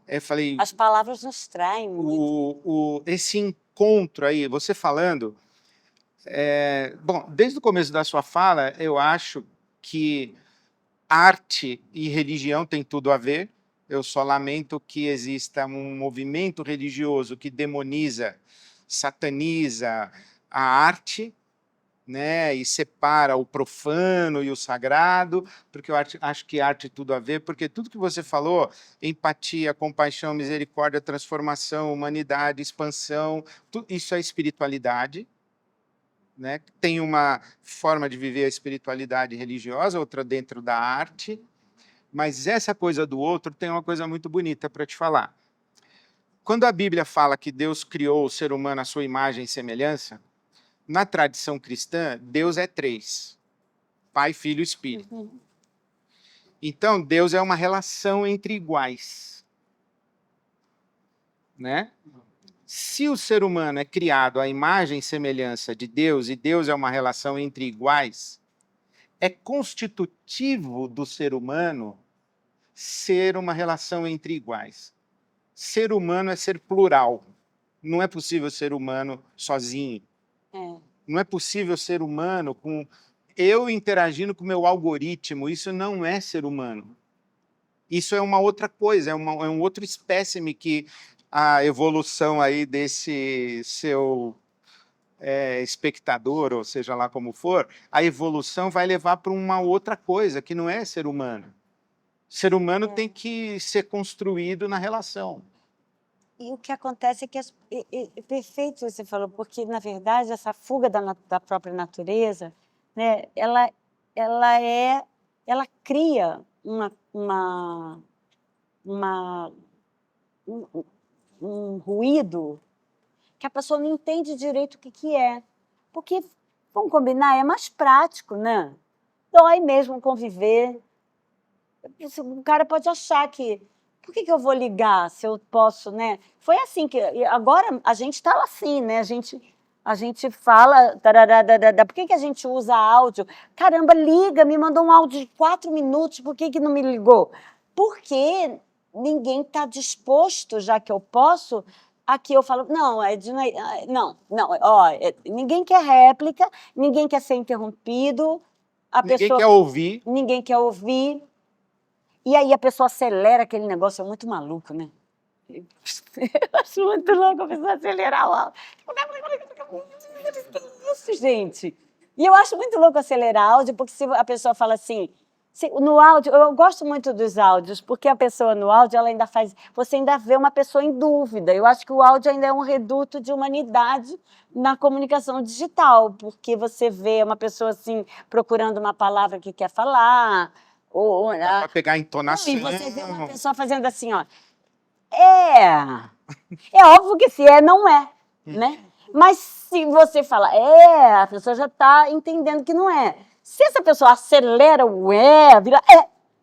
Eu falei, as palavras nos traem muito. Esse encontro aí, você falando, bom, desde o começo da sua fala, eu acho que arte e religião tem tudo a ver. Eu só lamento que exista um movimento religioso que demoniza, sataniza a arte, né, e separa o profano e o sagrado, porque eu acho que arte tem tudo a ver, porque tudo que você falou, empatia, compaixão, misericórdia, transformação, humanidade, expansão, isso é espiritualidade, né? Tem uma forma de viver a espiritualidade religiosa, outra dentro da arte, mas essa coisa do outro tem uma coisa muito bonita para te falar. Quando a Bíblia fala que Deus criou o ser humano à sua imagem e semelhança, na tradição cristã, Deus é 3. Pai, Filho e Espírito. Então, Deus é uma relação entre iguais. Né? Se o ser humano é criado à imagem e semelhança de Deus, e Deus é uma relação entre iguais, é constitutivo do ser humano ser uma relação entre iguais. Ser humano é ser plural. Não é possível ser humano sozinho. Não é possível ser humano com eu interagindo com o meu algoritmo. Isso não é ser humano. Isso é uma outra coisa, é um outro espécime que a evolução aí desse seu espectador, ou seja lá como for, a evolução vai levar para uma outra coisa, que não é ser humano. Ser humano tem que ser construído na relação. E o que acontece é que... perfeito você falou, porque, na verdade, essa fuga da própria natureza, né, ela cria uma, uma, um, um ruído que a pessoa não entende direito o que é. Porque, vamos combinar, é mais prático, né? Dói mesmo conviver. O cara pode achar que... Por que eu vou ligar se eu posso, né? Foi assim que... Agora a gente está assim, né? A gente fala... Tarará. Por que a gente usa áudio? Caramba, liga, me mandou um áudio de 4 minutos, por que não me ligou? Porque ninguém está disposto, já que eu posso... Aqui eu falo, não, Edna, não, ó, ninguém quer réplica, ninguém quer ser interrompido, Ninguém quer ouvir. Ninguém quer ouvir. E aí a pessoa acelera aquele negócio, é muito maluco, né? Eu acho muito louco a pessoa acelerar o áudio. Isso, gente. E eu acho muito louco acelerar áudio, porque se a pessoa fala assim, no áudio, eu gosto muito dos áudios, porque a pessoa no áudio, ela ainda faz, você ainda vê uma pessoa em dúvida. Eu acho que o áudio ainda é um reduto de humanidade na comunicação digital, porque você vê uma pessoa assim procurando uma palavra que quer falar, Para pegar a não, entonação. e você vê uma pessoa fazendo assim, ó. É óbvio que se é, não é, né? Mas se você fala a pessoa já está entendendo que não é. Se essa pessoa acelera o vira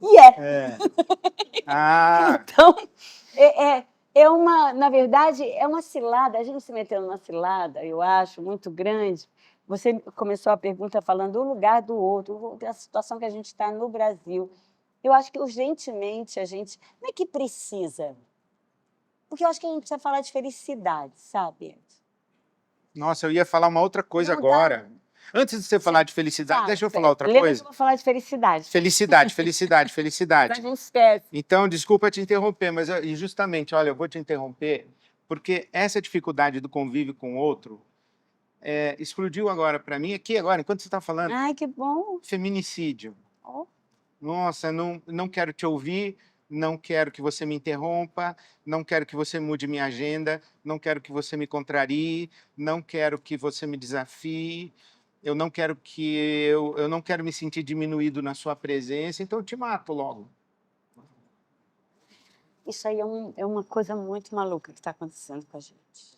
e é. Então, na verdade, é uma cilada, a gente se meteu numa cilada, eu acho, muito grande. Você começou a pergunta falando o lugar do outro, a situação que a gente está no Brasil. Eu acho que urgentemente a gente, não é que precisa, porque eu acho que a gente precisa falar de felicidade, sabe? Nossa, eu ia falar uma outra coisa agora. Antes de você falar de felicidade, deixa eu falar outra coisa. Eu vou falar de felicidade. Felicidade. A gente esquece. Então, desculpa te interromper, mas justamente, olha, eu vou te interromper, porque essa dificuldade do convívio com o outro explodiu agora para mim, aqui agora, enquanto você está falando. Ai, que bom. Feminicídio. Oh. Nossa, não quero te ouvir, não quero que você me interrompa, não quero que você mude minha agenda, não quero que você me contrarie, não quero que você me desafie, eu não quero eu não quero me sentir diminuído na sua presença, então eu te mato logo. Isso aí é uma coisa muito maluca que está acontecendo com a gente.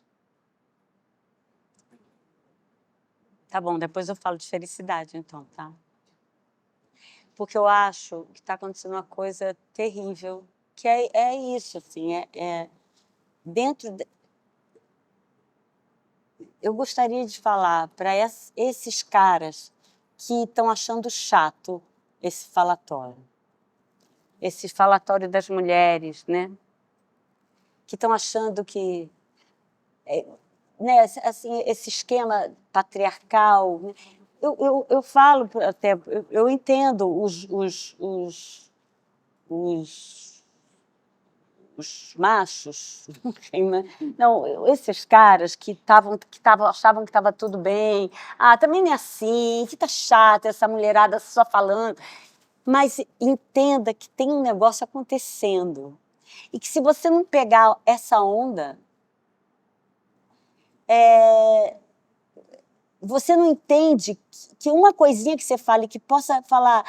Tá bom, depois eu falo de felicidade, então, tá? Porque eu acho que está acontecendo uma coisa terrível, que é isso, assim, dentro... Eu gostaria de falar para esses caras que estão achando chato esse falatório das mulheres, né? Que estão achando que... né, assim, esse esquema patriarcal... Né? Eu falo até... Eu entendo os machos, não, esses caras que achavam que estava tudo bem, também não é assim, que tá chata essa mulherada só falando, mas entenda que tem um negócio acontecendo e que se você não pegar essa onda, você não entende que uma coisinha que você fale que possa falar,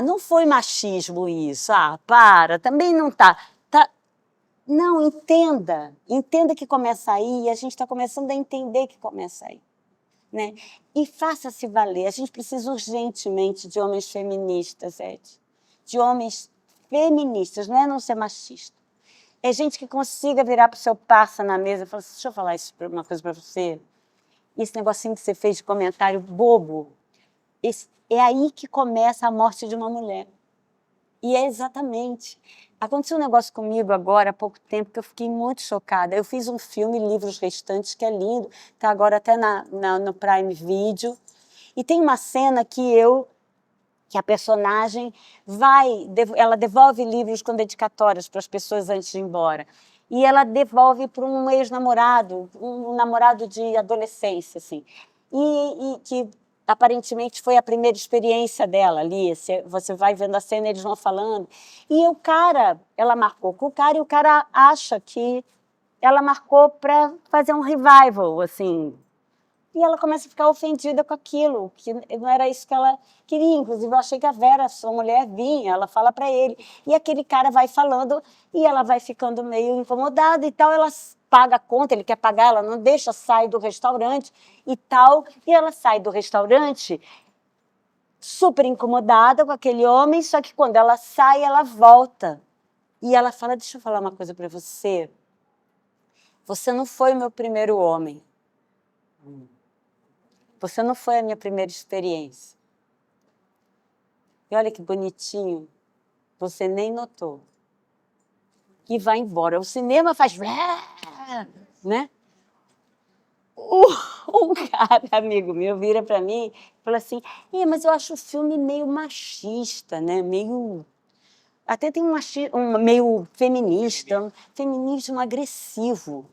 não foi machismo isso, para, também não tá. Não, entenda que começa aí, e a gente está começando a entender que começa aí, né? E faça-se valer, a gente precisa urgentemente de homens feministas, Ed, de homens feministas, não ser machista. É gente que consiga virar para o seu parça na mesa e falar assim, deixa eu falar uma coisa para você, esse negocinho que você fez de comentário bobo, é aí que começa a morte de uma mulher. E é exatamente. Aconteceu um negócio comigo agora, há pouco tempo, que eu fiquei muito chocada. Eu fiz um filme, Livros Restantes, que é lindo, está agora até no Prime Video. E tem uma cena que a personagem ela devolve livros com dedicatórias para as pessoas antes de ir embora. E ela devolve para um ex-namorado, um namorado de adolescência, assim. E que aparentemente foi a primeira experiência dela ali. Você vai vendo a cena, eles vão falando. E ela marcou com o cara, e o cara acha que ela marcou para fazer um revival, assim. E ela começa a ficar ofendida com aquilo, que não era isso que ela queria. Inclusive, eu achei que a Vera, sua mulher, vinha, ela fala para ele. E aquele cara vai falando e ela vai ficando meio incomodada e tal. Ela paga a conta, ele quer pagar, ela não deixa, sai do restaurante e tal. E ela sai do restaurante super incomodada com aquele homem, só que quando ela sai, ela volta. E ela fala, deixa eu falar uma coisa para você. Você não foi o meu primeiro homem. Você não foi a minha primeira experiência. E olha que bonitinho, você nem notou. E vai embora. O cinema faz... né? Um cara, amigo meu, vira para mim e fala assim, mas eu acho o filme meio machista, né? Meio... Até tem um meio feminista, um feminismo agressivo.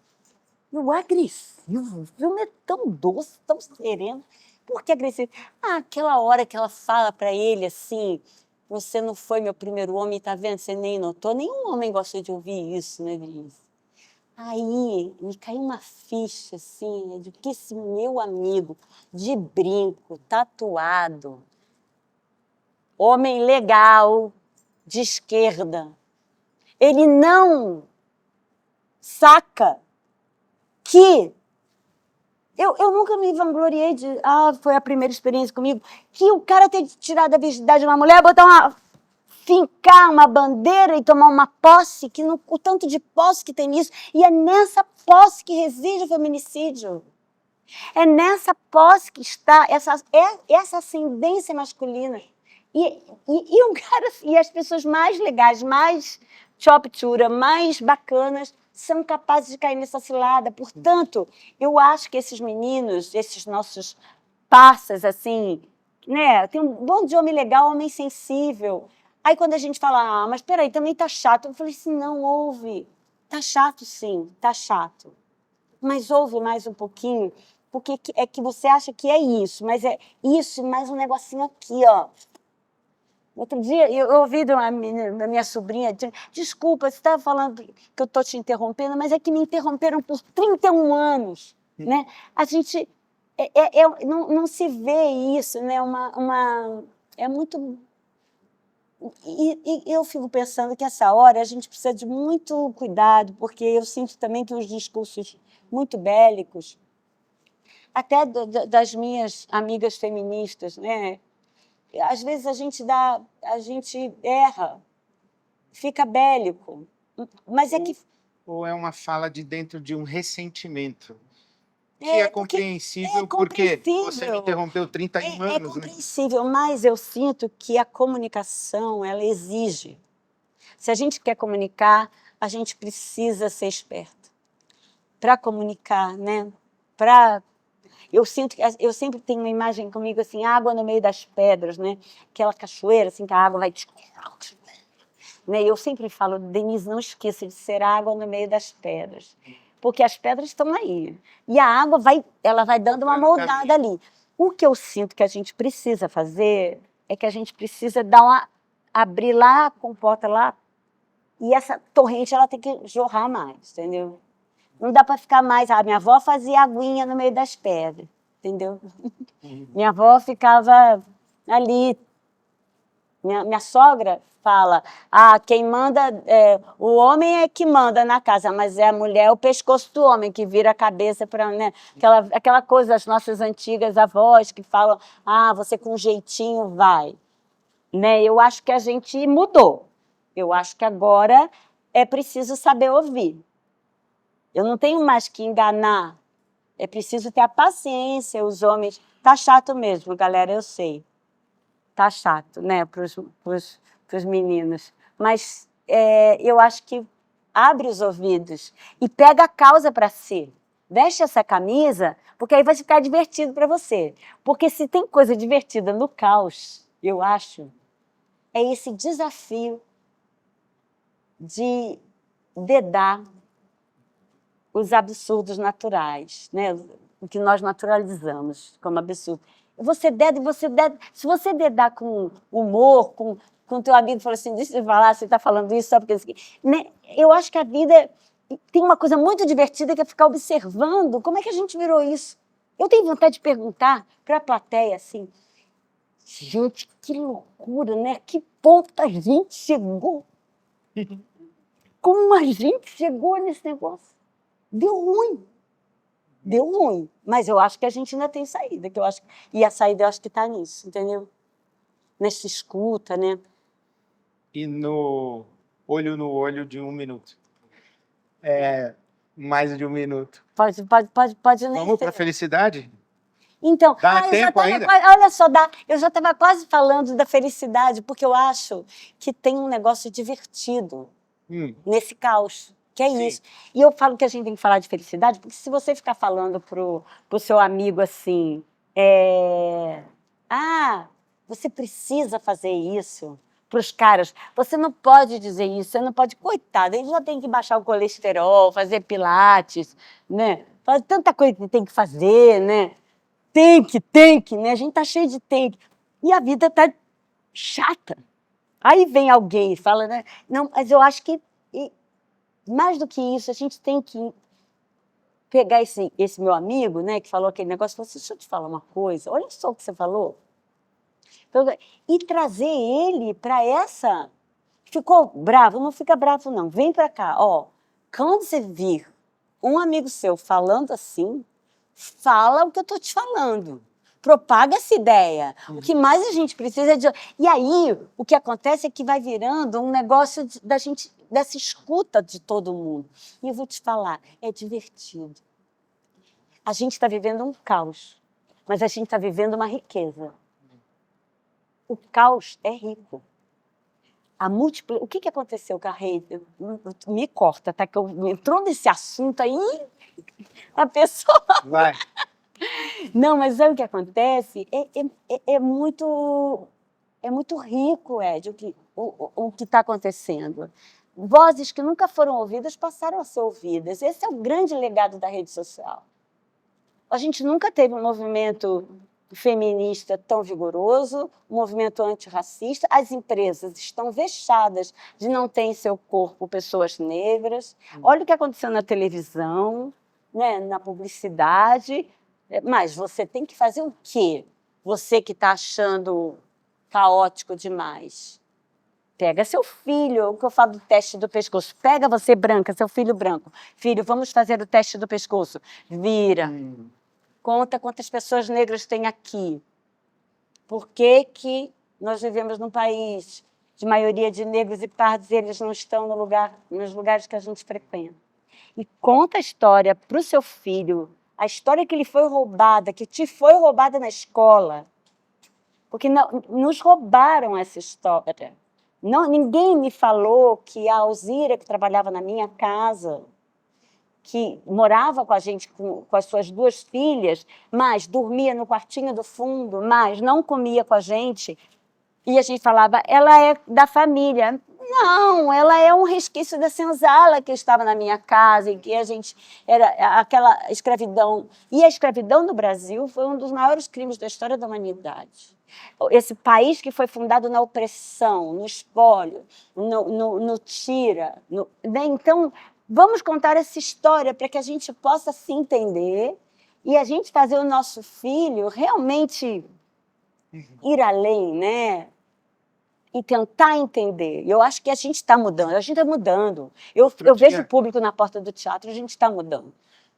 O agressivo, o filme é tão doce, tão sereno. Por que agressivo? Aquela hora que ela fala para ele assim, você não foi meu primeiro homem, tá vendo? Você nem notou. Nenhum homem gosta de ouvir isso, né, Vinícius? Aí me caiu uma ficha assim, de que esse meu amigo de brinco, tatuado, homem legal, de esquerda, ele não saca que eu nunca me vangloriei de, foi a primeira experiência comigo, que o cara ter tirado a virgindade de uma mulher, fincar uma bandeira e tomar uma posse, o tanto de posse que tem nisso, e é nessa posse que reside o feminicídio. É nessa posse que está essa ascendência masculina. E as pessoas mais legais, mais choptura, mais bacanas, são capazes de cair nessa cilada. Portanto, eu acho que esses meninos, esses nossos parças, assim, né? Tem um bando de homem legal, homem sensível. Aí quando a gente fala, mas peraí, também tá chato. Eu falei assim, não, ouve. Tá chato, sim, tá chato. Mas ouve mais um pouquinho, porque é que você acha que é isso, mas é isso, mais um negocinho aqui, ó. Outro dia, eu ouvi da minha sobrinha, desculpa, você estava falando que eu estou te interrompendo, mas é que me interromperam por 31 anos. Né? A gente não se vê isso, né? É muito... E eu fico pensando que essa hora a gente precisa de muito cuidado, porque eu sinto também que os discursos muito bélicos, até das minhas amigas feministas, né? Às vezes a gente erra, fica bélico, mas é que... Ou é uma fala de dentro de um ressentimento, que é compreensível, porque você me interrompeu 31 anos. É compreensível, né? Mas eu sinto que a comunicação, ela exige. Se a gente quer comunicar, a gente precisa ser esperto para comunicar, né? Eu sinto que eu sempre tenho uma imagem comigo assim, água no meio das pedras, né? Aquela cachoeira assim que a água vai, né? Eu sempre falo, Denise, não esqueça de ser água no meio das pedras, porque as pedras estão aí e a água ela vai dando uma moldada ali. O que eu sinto que a gente precisa fazer é que a gente precisa abrir lá a comporta lá e essa torrente ela tem que jorrar mais, entendeu? Não dá para ficar mais... minha avó fazia aguinha no meio das pedras, entendeu? Minha avó ficava ali. Minha sogra fala, quem manda... o homem é que manda na casa, mas é a mulher, o pescoço do homem, que vira a cabeça para... Né? Aquela coisa das nossas antigas avós que falam, você com um jeitinho vai. Né? Eu acho que a gente mudou. Eu acho que agora é preciso saber ouvir. Eu não tenho mais que enganar. É preciso ter a paciência, os homens... Tá chato mesmo, galera, eu sei. Tá chato, né, pros meninos. Mas eu acho que abre os ouvidos e pega a causa para si. Veste essa camisa, porque aí vai ficar divertido para você. Porque se tem coisa divertida no caos, eu acho, é esse desafio de dedar os absurdos naturais, né? O que nós naturalizamos como absurdo. Você deda, se você dedar com humor, com teu amigo fala assim, deixa eu falar, você está falando isso só porque... Né? Eu acho que a vida tem uma coisa muito divertida que é ficar observando como é que a gente virou isso. Eu tenho vontade de perguntar para a plateia assim, gente, que loucura, né? Que ponto a gente chegou? Como a gente chegou nesse negócio? Deu ruim. Deu ruim. Mas eu acho que a gente ainda tem saída. Que eu acho, e a saída eu acho que está nisso, entendeu? Nessa escuta, né? E no olho de 1 minuto. Mais de 1 minuto. Pode nem Vamos ser. para a felicidade? Então, Dá eu já tempo estava ainda? quase, olha só, eu já estava quase falando da felicidade, porque eu acho que tem um negócio divertido nesse caos, que é Sim. isso. E eu falo que a gente tem que falar de felicidade, porque se você ficar falando pro seu amigo assim, você precisa fazer isso, para os caras, você não pode dizer isso, você não pode, coitado, ele já tem que baixar o colesterol, fazer pilates, né? Fazer tanta coisa que tem que fazer, né? Tem que, né? A gente tá cheio de tem que. E a vida tá chata. Aí vem alguém e fala, né? Não, mas eu acho que, mais do que isso, a gente tem que pegar esse meu amigo, né, que falou aquele negócio, e falar assim, deixa eu te falar uma coisa, olha só o que você falou. E trazer ele para essa... Ficou bravo? Não fica bravo, não. Vem para cá. Ó, quando você vir um amigo seu falando assim, fala o que eu estou te falando. Propaga essa ideia. O que mais a gente precisa é de... E aí, o que acontece é que vai virando um negócio da gente, dessa escuta de todo mundo. E eu vou te falar, é divertido. A gente está vivendo um caos, mas a gente está vivendo uma riqueza. O caos é rico. O que aconteceu com a rede? Me corta, tá? Que entrou nesse assunto aí, a pessoa... Vai. Não, mas sabe o que acontece? É muito rico, Ed, o que está acontecendo. Vozes que nunca foram ouvidas passaram a ser ouvidas. Esse é o grande legado da rede social. A gente nunca teve um movimento feminista tão vigoroso, um movimento antirracista. As empresas estão vexadas de não ter em seu corpo pessoas negras. Olha o que aconteceu na televisão, né, na publicidade. Mas você tem que fazer o quê? Você que está achando caótico demais. Pega seu filho, o que eu falo do teste do pescoço. Pega você branca, seu filho branco. Filho, vamos fazer o teste do pescoço. Vira. Conta quantas pessoas negras tem aqui. Por que nós vivemos num país de maioria de negros e pardos e eles não estão nos lugares que a gente frequenta? E conta a história para o seu filho, a história que lhe foi roubada, que te foi roubada na escola. Porque nos roubaram essa história. Ninguém me falou que a Alzira, que trabalhava na minha casa, que morava com a gente, com as suas 2 filhas, mas dormia no quartinho do fundo, mas não comia com a gente, e a gente falava, ela é da família. Não, ela é um resquício da senzala que estava na minha casa, e que a gente era aquela escravidão. E a escravidão no Brasil foi um dos maiores crimes da história da humanidade. Esse país que foi fundado na opressão, no espólio, no tira. Né? Então, vamos contar essa história para que a gente possa se entender e a gente fazer o nosso filho realmente ir além, né? E tentar entender. Eu acho que a gente está mudando, a gente está mudando. Eu vejo o público na porta do teatro, a gente está mudando.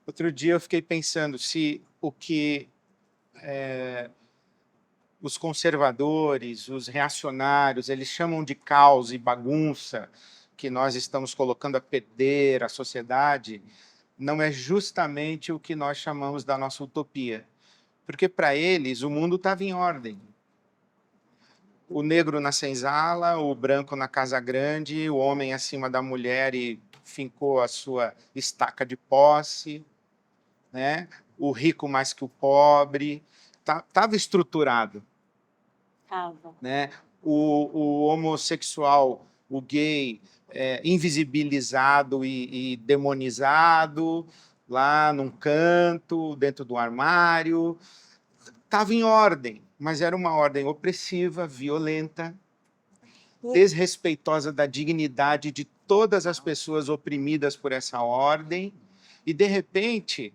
Outro dia eu fiquei pensando se o que os conservadores, os reacionários, eles chamam de caos e bagunça, que nós estamos colocando a perder a sociedade, não é justamente o que nós chamamos da nossa utopia. Porque para eles o mundo estava em ordem. O negro na senzala, o branco na casa grande, o homem acima da mulher e fincou a sua estaca de posse, né? O rico mais que o pobre, estava estruturado. Né? O homossexual, o gay, invisibilizado e demonizado, lá num canto, dentro do armário, estava em ordem, mas era uma ordem opressiva, violenta, desrespeitosa da dignidade de todas as pessoas oprimidas por essa ordem, e, de repente,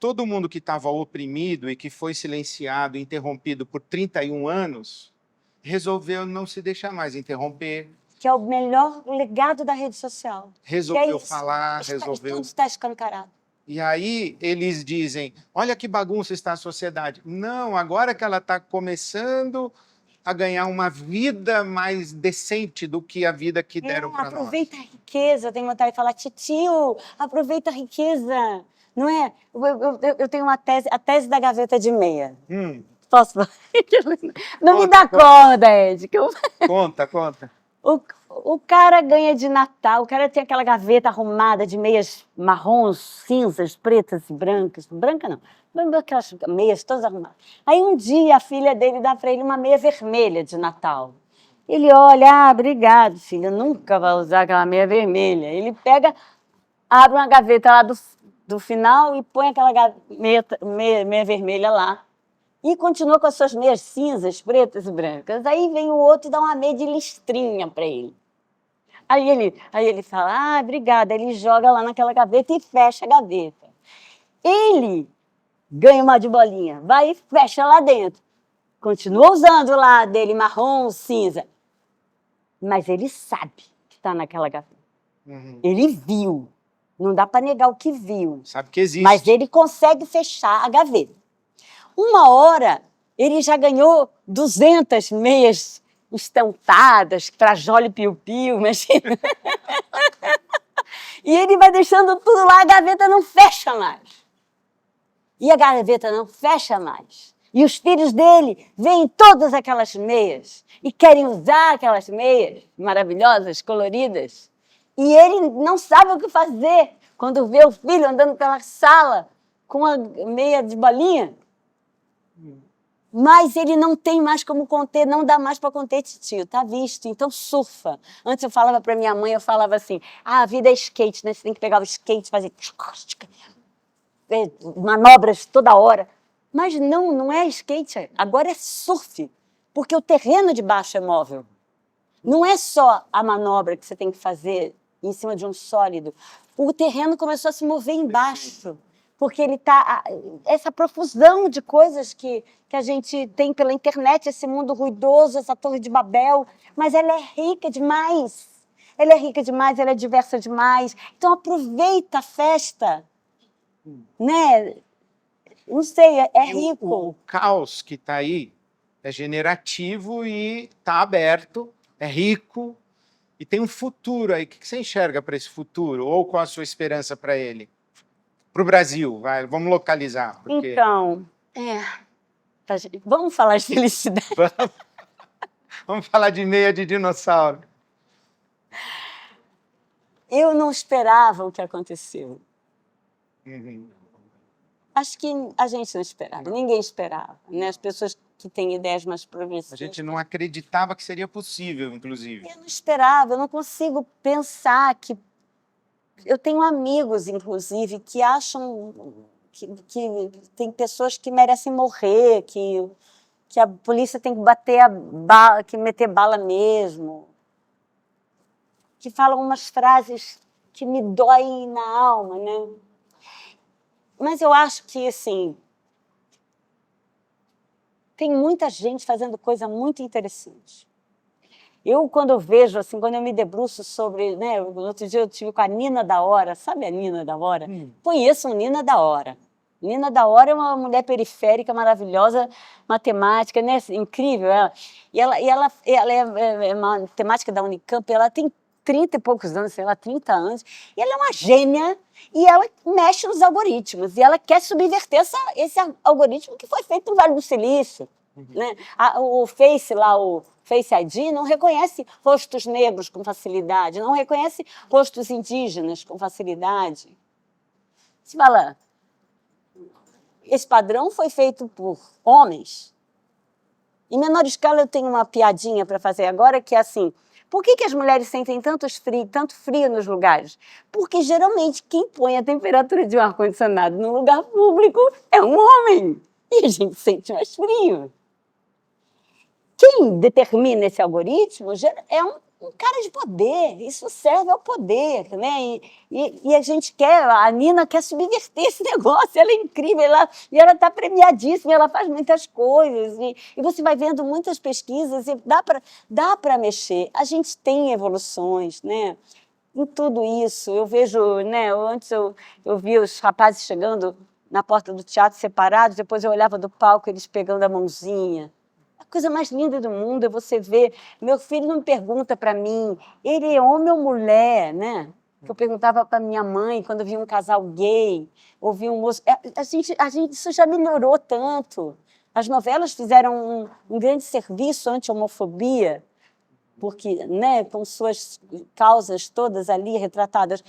todo mundo que estava oprimido e que foi silenciado, interrompido por 31 anos, resolveu não se deixar mais interromper, Que é o melhor legado da rede social. resolveu isso. falar, resolveu... Tudo está escancarado. E aí eles dizem, olha que bagunça está a sociedade. Não, agora que ela está começando a ganhar uma vida mais decente do que a vida que deram para nós. Aproveita a riqueza, tem vontade de falar, titio, aproveita a riqueza. Não é? Eu tenho uma tese, a tese da gaveta de meia. Posso falar? Não me dá corda, Ed. Que eu... Conta. O cara ganha de Natal, o cara tem aquela gaveta arrumada de meias marrons, cinzas, pretas e brancas. Branca não, aquelas meias todas arrumadas. Aí um dia a filha dele dá para ele uma meia vermelha de Natal. Ele olha, obrigado, filha, nunca vai usar aquela meia vermelha. Ele pega, abre uma gaveta lá do final e põe aquela meia vermelha lá. E continua com as suas meias cinzas, pretas e brancas. Aí vem o outro e dá uma meia de listrinha para ele. Aí ele fala, obrigada. Ele joga lá naquela gaveta e fecha a gaveta. Ele ganha uma de bolinha, vai e fecha lá dentro. Continua usando lá dele marrom, cinza. Mas ele sabe que está naquela gaveta. Ele viu. Não dá para negar o que viu. Sabe que existe. Mas ele consegue fechar a gaveta. Uma hora, ele já ganhou 200 meias estampadas, trajole piu-piu, imagina. E ele vai deixando tudo lá, a gaveta não fecha mais. E a gaveta não fecha mais. E os filhos dele veem todas aquelas meias e querem usar aquelas meias maravilhosas, coloridas. E ele não sabe o que fazer quando vê o filho andando pela sala com a meia de bolinha. Mas ele não tem mais como conter, não dá mais para conter, titio, tá visto, então surfa. Antes eu falava para minha mãe, eu falava assim, a vida é skate, né? Você tem que pegar o skate, fazer manobras toda hora. Mas não é skate, agora é surf, porque o terreno de baixo é móvel. Não é só a manobra que você tem que fazer em cima de um sólido. O terreno começou a se mover embaixo. Porque ele está... Essa profusão de coisas que a gente tem pela internet, esse mundo ruidoso, essa torre de Babel, mas ela é rica demais. Ela é rica demais, ela é diversa demais. Então aproveita a festa. Né? Não sei, é rico. O caos que está aí é generativo e está aberto, é rico e tem um futuro aí. O que você enxerga para esse futuro? Ou qual a sua esperança para ele? Para o Brasil, vamos localizar. Porque... Então, vamos falar de felicidade. Vamos falar de meia de dinossauro. Eu não esperava o que aconteceu. Acho que a gente não esperava, ninguém esperava. Né? As pessoas que têm ideias mais progressistas. A gente não acreditava que seria possível, inclusive. Eu não esperava, eu não consigo pensar que... Eu tenho amigos, inclusive, que acham que tem pessoas que merecem morrer, que a polícia tem que bater que meter bala mesmo, que falam umas frases que me doem na alma, né? Mas eu acho que, assim, tem muita gente fazendo coisa muito interessante. Eu, quando eu vejo, assim, quando eu me debruço sobre... Né, no outro dia eu estive com a Nina da Hora. Sabe a Nina da Hora? Conheço a Nina da Hora. Nina da Hora é uma mulher periférica, maravilhosa, matemática, né? Incrível. Ela é uma matemática da Unicamp, ela tem 30 e poucos anos, sei lá, 30 anos, e ela é uma gênia, e ela mexe nos algoritmos, e ela quer subverter esse algoritmo que foi feito no Vale do Silício. Né? O Face lá, o Face ID, não reconhece rostos negros com facilidade, não reconhece rostos indígenas com facilidade. Você fala, esse padrão foi feito por homens. Em menor escala, eu tenho uma piadinha para fazer agora, que é assim, por que as mulheres sentem tanto frio nos lugares? Porque, geralmente, quem põe a temperatura de um ar-condicionado no lugar público é um homem. E a gente sente mais frio. Quem determina esse algoritmo um cara de poder, isso serve ao poder, né? E a gente quer, a Nina quer subverter esse negócio, ela é incrível, e ela está premiadíssima, ela faz muitas coisas, e você vai vendo muitas pesquisas, e dá para mexer. A gente tem evoluções, né? Em tudo isso. Eu vejo, né? Antes eu via os rapazes chegando na porta do teatro separados, depois eu olhava do palco eles pegando a mãozinha. A coisa mais linda do mundo é você ver. Meu filho não pergunta para mim, ele é homem ou mulher, né? Que eu perguntava para minha mãe quando eu via um casal gay, ou via um moço. Isso já melhorou tanto. As novelas fizeram um grande serviço anti-homofobia, porque, né, com suas causas todas ali retratadas.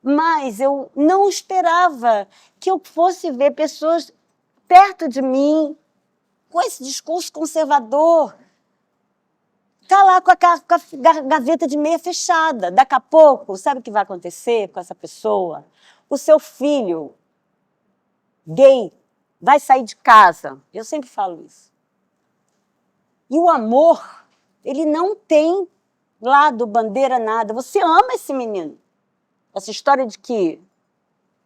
Mas eu não esperava que eu fosse ver pessoas perto de mim com esse discurso conservador. Está lá com a gaveta de meia fechada. Daqui a pouco, sabe o que vai acontecer com essa pessoa? O seu filho gay vai sair de casa. Eu sempre falo isso. E o amor, ele não tem lado, bandeira, nada. Você ama esse menino. Essa história de que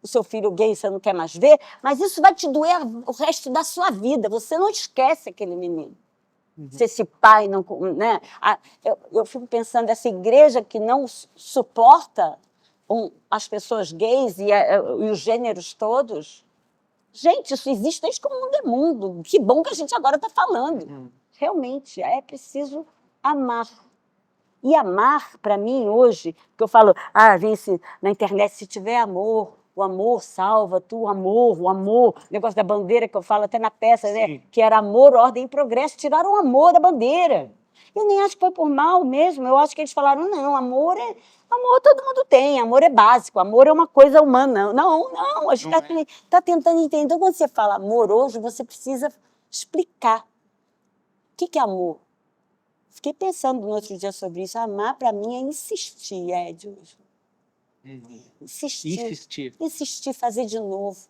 o seu filho gay você não quer mais ver, mas isso vai te doer o resto da sua vida. Você não esquece aquele menino. Se esse pai não... Né? Eu fico pensando, essa igreja que não suporta as pessoas gays e os gêneros todos. Gente, isso existe desde que o mundo é mundo. Que bom que a gente agora está falando. Realmente, é preciso amar. E amar, para mim, hoje, que eu falo, vem na internet, se tiver amor, o amor salva, o amor, o negócio da bandeira que eu falo até na peça, né? Que era amor, ordem e progresso, tiraram o amor da bandeira. Eu nem acho que foi por mal mesmo, eu acho que eles falaram, não, amor todo mundo tem, amor é básico, amor é uma coisa humana. Não, a gente está tentando entender. Então, quando você fala amor hoje, você precisa explicar. O que é amor? Fiquei pensando no outro dia sobre isso. Amar, para mim, é insistir, Edson. Insistir, fazer de novo.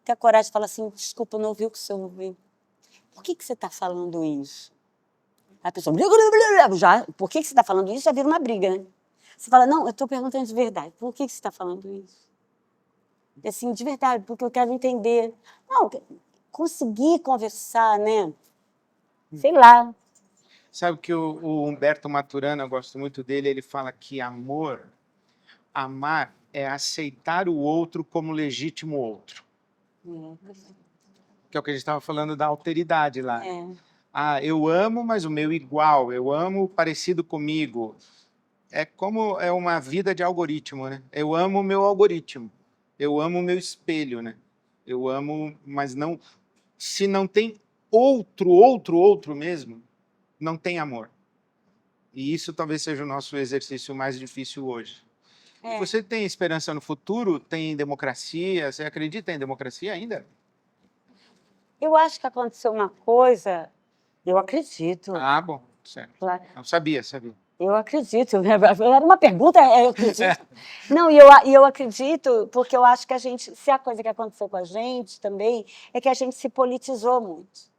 Ter a coragem de falar assim, desculpa, eu não ouvi o que o senhor ouviu. Por que você está falando isso? A pessoa, por que você está falando isso? Já vira uma briga, né? Você fala, não, eu estou perguntando de verdade. Por que você está falando isso? E assim, de verdade, porque eu quero entender. Não, conseguir conversar, né? Sei lá. Sabe que o Humberto Maturana, eu gosto muito dele, ele fala que amar é aceitar o outro como legítimo outro. Que é o que a gente estava falando da alteridade lá. Eu amo, mas o meu igual, eu amo parecido comigo. É uma vida de algoritmo, né? Eu amo o meu algoritmo, eu amo o meu espelho, né? Eu amo, mas não... Se não tem outro mesmo, não tem amor. E isso talvez seja o nosso exercício mais difícil hoje. Você tem esperança no futuro? Tem democracia? Você acredita em democracia ainda? Eu acho que aconteceu uma coisa... Eu acredito. Bom, certo. Claro. Não sabia. Eu acredito. Era uma pergunta, eu acredito. Não, e eu acredito porque eu acho que se a coisa que aconteceu com a gente também é que a gente se politizou muito.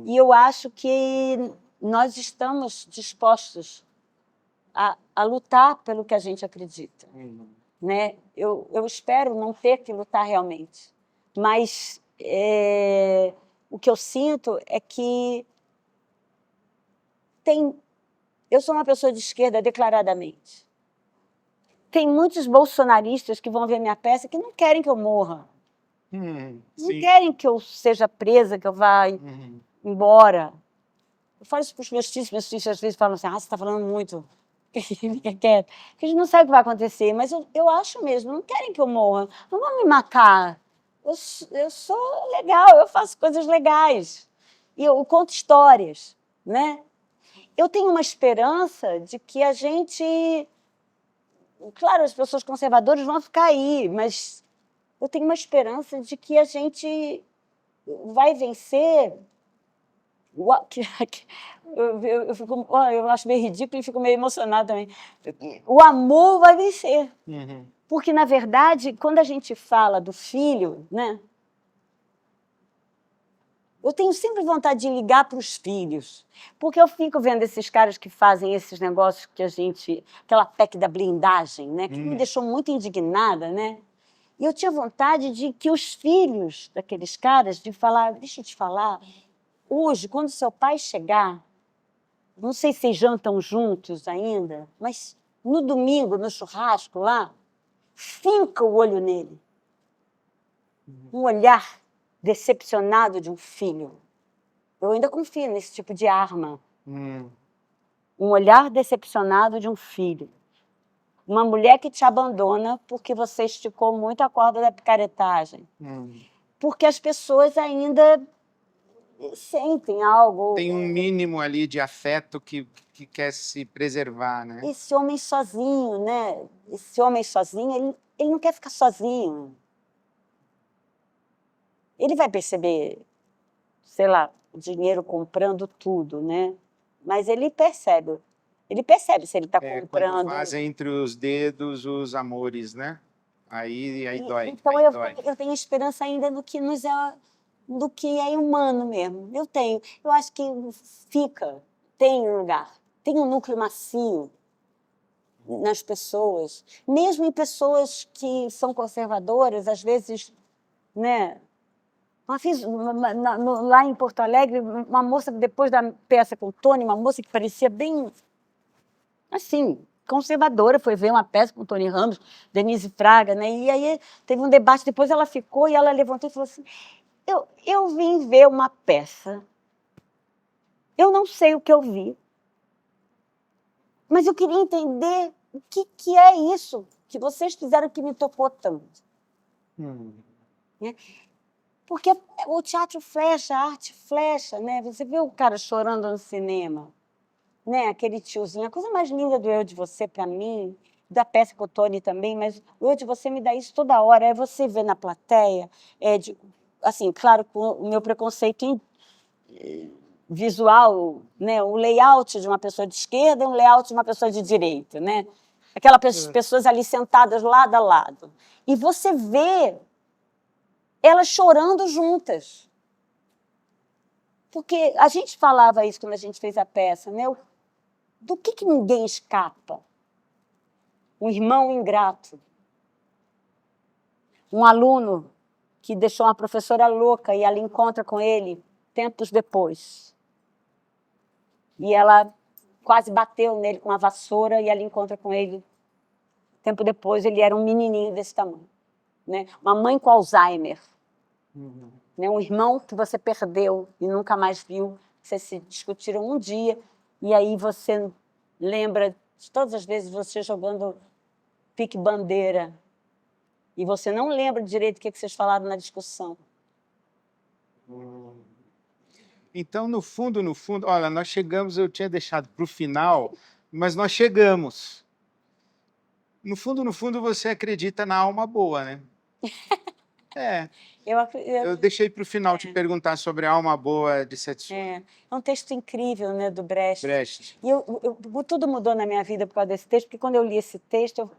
E eu acho que nós estamos dispostos a lutar pelo que a gente acredita. Né? Eu espero não ter que lutar realmente. Mas o que eu sinto é que eu sou uma pessoa de esquerda declaradamente. Tem muitos bolsonaristas que vão ver minha peça que não querem que eu morra. Não querem que eu seja presa, que eu vá embora. Eu falo isso para os meus filhos às vezes falam assim, você está falando muito. Fica quieto. Porque eles não sabem o que vai acontecer, mas eu acho mesmo, não querem que eu morra. Não vão me matar. Eu sou legal, eu faço coisas legais. E eu conto histórias, né? Eu tenho uma esperança de que a gente... Claro, as pessoas conservadoras vão ficar aí, mas eu tenho uma esperança de que a gente vai vencer... Eu acho meio ridículo e fico meio emocionada também. O amor vai vencer. Porque, na verdade, quando a gente fala do filho, né? Eu tenho sempre vontade de ligar para os filhos, porque eu fico vendo esses caras que fazem esses negócios que a gente... Aquela PEC da blindagem, né? Que me deixou muito indignada, né? E eu tinha vontade de que os filhos daqueles caras, de falar, deixa eu te falar, hoje, quando seu pai chegar, não sei se vocês jantam juntos ainda, mas no domingo, no churrasco lá, finca o olho nele. Um olhar decepcionado de um filho. Eu ainda confio nesse tipo de arma. Um olhar decepcionado de um filho. Uma mulher que te abandona porque você esticou muito a corda da picaretagem. Porque as pessoas ainda sentem algo. Tem um mínimo ali de afeto que quer se preservar, né? Esse homem sozinho, né? Esse homem sozinho, ele não quer ficar sozinho. Ele vai perceber, sei lá, o dinheiro comprando tudo, né? Mas ele percebe se ele está comprando. Quando faz entre os dedos os amores, né? Aí dói. Então aí dói. eu tenho esperança ainda do que do que é humano mesmo. Eu tenho. Eu acho que tem um lugar, tem um núcleo macio nas pessoas, mesmo em pessoas que são conservadoras, às vezes, né? Lá em Porto Alegre, uma moça, depois da peça com o Tony, uma moça que parecia bem, assim, conservadora, foi ver uma peça com o Tony Ramos, Denise Fraga, né? E aí teve um debate, depois ela ficou e ela levantou e falou assim, eu vim ver uma peça, eu não sei o que eu vi, mas eu queria entender o que é isso que vocês fizeram que me tocou tanto. Né? Porque o teatro flecha, a arte flecha, né? Você vê o cara chorando no cinema, né? Aquele tiozinho, a coisa mais linda do Eu de Você para mim, da peça com o Tony também, mas o Eu de Você me dá isso toda hora. É você ver na plateia, assim, claro, com o meu preconceito visual, né? O layout de uma pessoa de esquerda e um layout de uma pessoa de direita, né? Aquelas pessoas ali sentadas lado a lado. E você vê elas chorando juntas. Porque a gente falava isso quando a gente fez a peça, né? Do que ninguém escapa? Um irmão ingrato. Um aluno que deixou uma professora louca e ela encontra com ele tempos depois. E ela quase bateu nele com uma vassoura e ela encontra com ele. Tempo depois, ele era um menininho desse tamanho. Né? Uma mãe com Alzheimer. Né? Um irmão que você perdeu e nunca mais viu. Vocês se discutiram um dia e aí você lembra de todas as vezes você jogando pique-bandeira e você não lembra direito o que vocês falaram na discussão. Então, no fundo, olha, nós chegamos, eu tinha deixado para o final, mas nós chegamos. No fundo, você acredita na alma boa, né? Eu deixei para o final te perguntar sobre a alma boa de Setsuko. É um texto incrível, né, do Brecht. Brecht. E tudo mudou na minha vida por causa desse texto, porque quando eu li esse texto,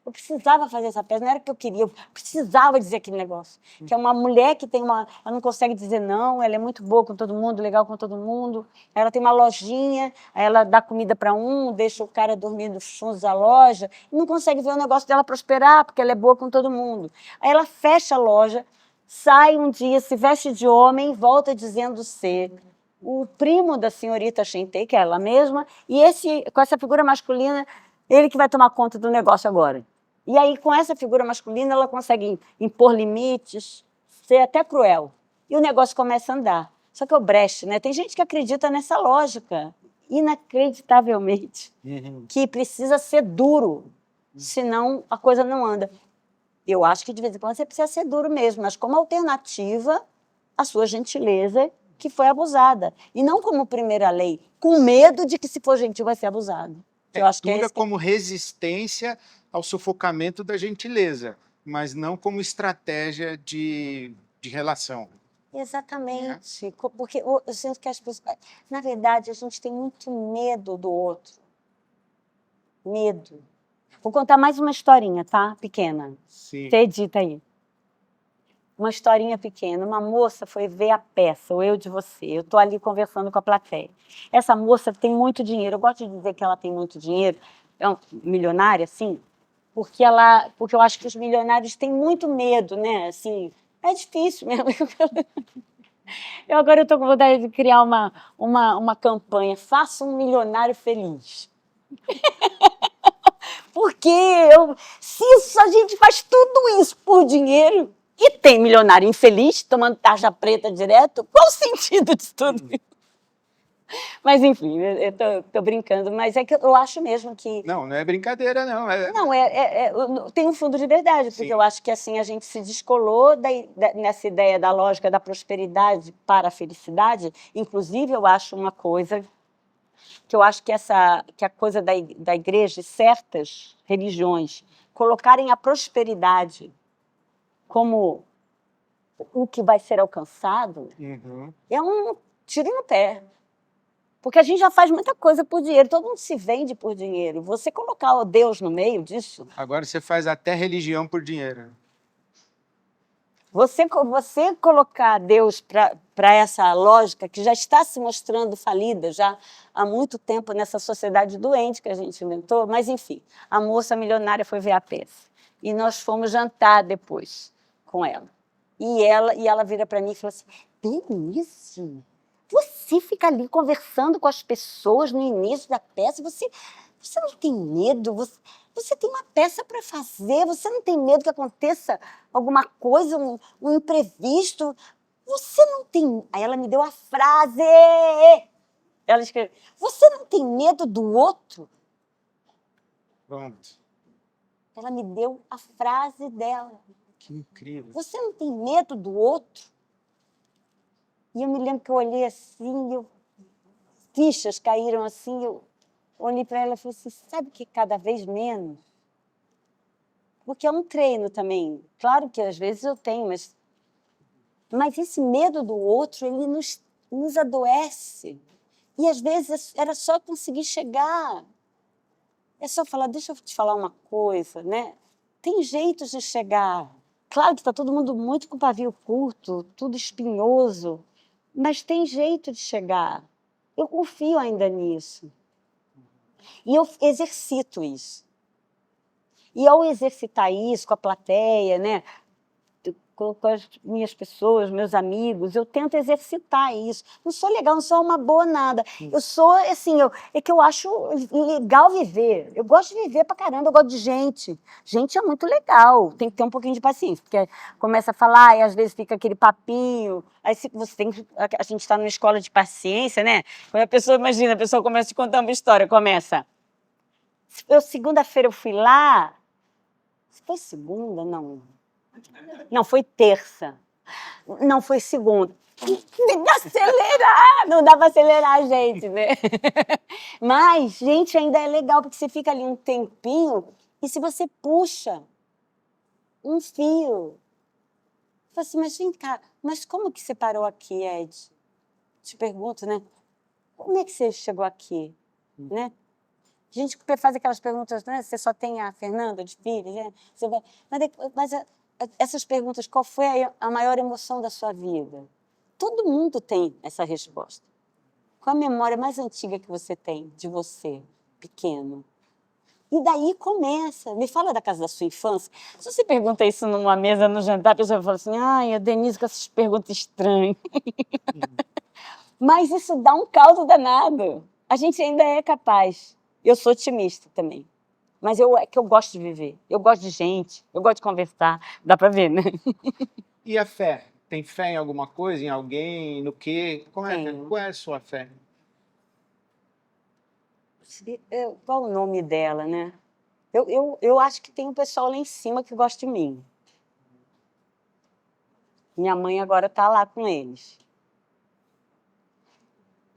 eu precisava fazer essa peça, não era que eu queria, eu precisava dizer aquele negócio. Que é uma mulher que tem ela não consegue dizer não, ela é muito boa com todo mundo, legal com todo mundo, ela tem uma lojinha, aí ela dá comida para deixa o cara dormir nos fundos da loja, e não consegue ver o negócio dela prosperar, porque ela é boa com todo mundo. Aí ela fecha a loja, sai um dia, se veste de homem, volta dizendo ser o primo da senhorita Shintei, que é ela mesma, e com essa figura masculina, ele que vai tomar conta do negócio agora. E aí, com essa figura masculina, ela consegue impor limites, ser até cruel. E o negócio começa a andar. Só que o Brecht, né? Tem gente que acredita nessa lógica, inacreditavelmente, que precisa ser duro, senão a coisa não anda. Eu acho que, de vez em quando, você precisa ser duro mesmo, mas como alternativa à sua gentileza, que foi abusada. E não como primeira lei, com medo de que, se for gentil, vai ser abusado. Eu acho que dura como resistência ao sufocamento da gentileza, mas não como estratégia de relação. Exatamente, porque eu sinto que as pessoas... Na verdade, a gente tem muito medo do outro. Medo. Vou contar mais uma historinha, tá? Pequena. Sim. Você edita aí. uma historinha pequena. Uma moça foi ver a peça, O Eu de Você. Eu estou ali conversando com a plateia. Essa moça tem muito dinheiro. Eu gosto de dizer que ela tem muito dinheiro. É milionária, assim, porque eu acho que os milionários têm muito medo, né? Assim, é difícil mesmo. Agora eu estou com vontade de criar uma campanha. Faça um milionário feliz. Porque se a gente faz tudo isso por dinheiro e tem milionário infeliz tomando tarja preta direto, qual o sentido disso tudo? Mas, enfim, eu tô brincando, mas é que eu acho mesmo que... Não, não é brincadeira, não. Não, tem um fundo de verdade, porque Sim. eu acho que assim a gente se descolou nessa ideia da lógica da prosperidade para a felicidade. Inclusive, eu acho uma coisa que eu acho que a coisa da igreja, certas religiões, colocarem a prosperidade como o que vai ser alcançado, é um tiro no pé. Porque a gente já faz muita coisa por dinheiro, todo mundo se vende por dinheiro. Você colocar o Deus no meio disso... Agora você faz até religião por dinheiro. Você colocar Deus para essa lógica que já está se mostrando falida já há muito tempo nessa sociedade doente que a gente inventou, mas, enfim, a moça milionária foi ver a peça. E nós fomos jantar depois com ela. E ela vira para mim e falou assim, Denise, você fica ali conversando com as pessoas no início da peça, você não tem medo? Você tem uma peça para fazer, você não tem medo que aconteça alguma coisa, um imprevisto? Você não tem... Aí ela me deu a frase. Ela escreveu, você não tem medo do outro? Pronto. Ela me deu a frase dela. Que incrível. Você não tem medo do outro? E eu me lembro que eu olhei assim, fichas caíram assim, eu olhei para ela e falei assim, sabe que cada vez menos? Porque é um treino também. Claro que às vezes eu tenho, mas esse medo do outro, ele nos adoece. E às vezes era só conseguir chegar. É só falar, deixa eu te falar uma coisa, né? Tem jeitos de chegar. Claro que está todo mundo muito com pavio curto, tudo espinhoso, mas tem jeito de chegar. Eu confio ainda nisso. E eu exercito isso. E ao exercitar isso com a plateia, né, com as minhas pessoas, meus amigos, eu tento exercitar isso. Não sou legal, não sou uma boa nada. Eu sou, assim, é que eu acho legal viver. Eu gosto de viver pra caramba, eu gosto de gente. Gente é muito legal, tem que ter um pouquinho de paciência, porque começa a falar e às vezes fica aquele papinho. Aí a gente está numa escola de paciência, né? Quando a pessoa, imagina, a pessoa começa a te contar uma história, começa... Segunda-feira eu fui lá... Foi segunda? Não. Não, foi terça. Não, foi segunda. Tem que acelerar! Não dá para acelerar a gente, né? Mas, gente, ainda é legal, porque você fica ali um tempinho e se você puxa um fio... Fala assim, mas vem cá, mas como que você parou aqui, Ed? Te pergunto, né? Como é que você chegou aqui? Né? A gente faz aquelas perguntas, né? Você só tem a Fernanda de filhos, né? Mas essas perguntas, qual foi a maior emoção da sua vida? Todo mundo tem essa resposta. Qual a memória mais antiga que você tem de você, pequeno? E daí começa. Me fala da casa da sua infância. Se você pergunta isso numa mesa, no jantar, a pessoa fala assim, ai, a Denise com essas perguntas estranhas. Mas isso dá um caldo danado. A gente ainda é capaz. Eu sou otimista também, mas é que eu gosto de viver. Eu gosto de gente, eu gosto de conversar. Dá para ver, né? E a fé? Tem fé em alguma coisa, em alguém, no quê? Qual é a sua fé? Qual o nome dela, né? Eu acho que tem um pessoal lá em cima que gosta de mim. Minha mãe agora está lá com eles.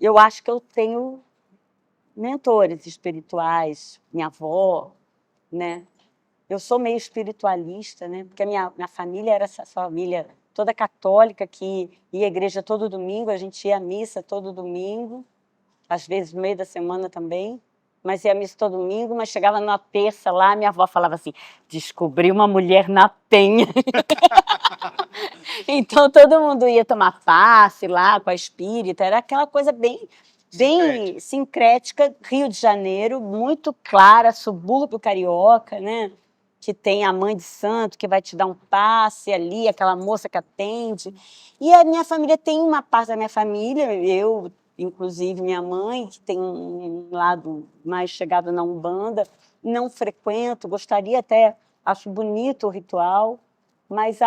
Eu acho que eu tenho mentores espirituais, minha avó, né? Eu sou meio espiritualista, né? Porque a minha família era essa família toda católica que ia à igreja todo domingo, a gente ia à missa todo domingo, às vezes no meio da semana também. mas ia à missa todo domingo, mas chegava na terça lá, minha avó falava assim, descobri uma mulher na penha. Então todo mundo ia tomar passe lá com a espírita, era aquela coisa bem sincrética, Rio de Janeiro, muito clara, subúrbio carioca, né? Que tem a mãe de santo que vai te dar um passe ali, aquela moça que atende. E a minha família tem uma parte da minha família, eu, inclusive minha mãe, que tem um lado mais chegado na Umbanda, não frequento, gostaria até, acho bonito o ritual, mas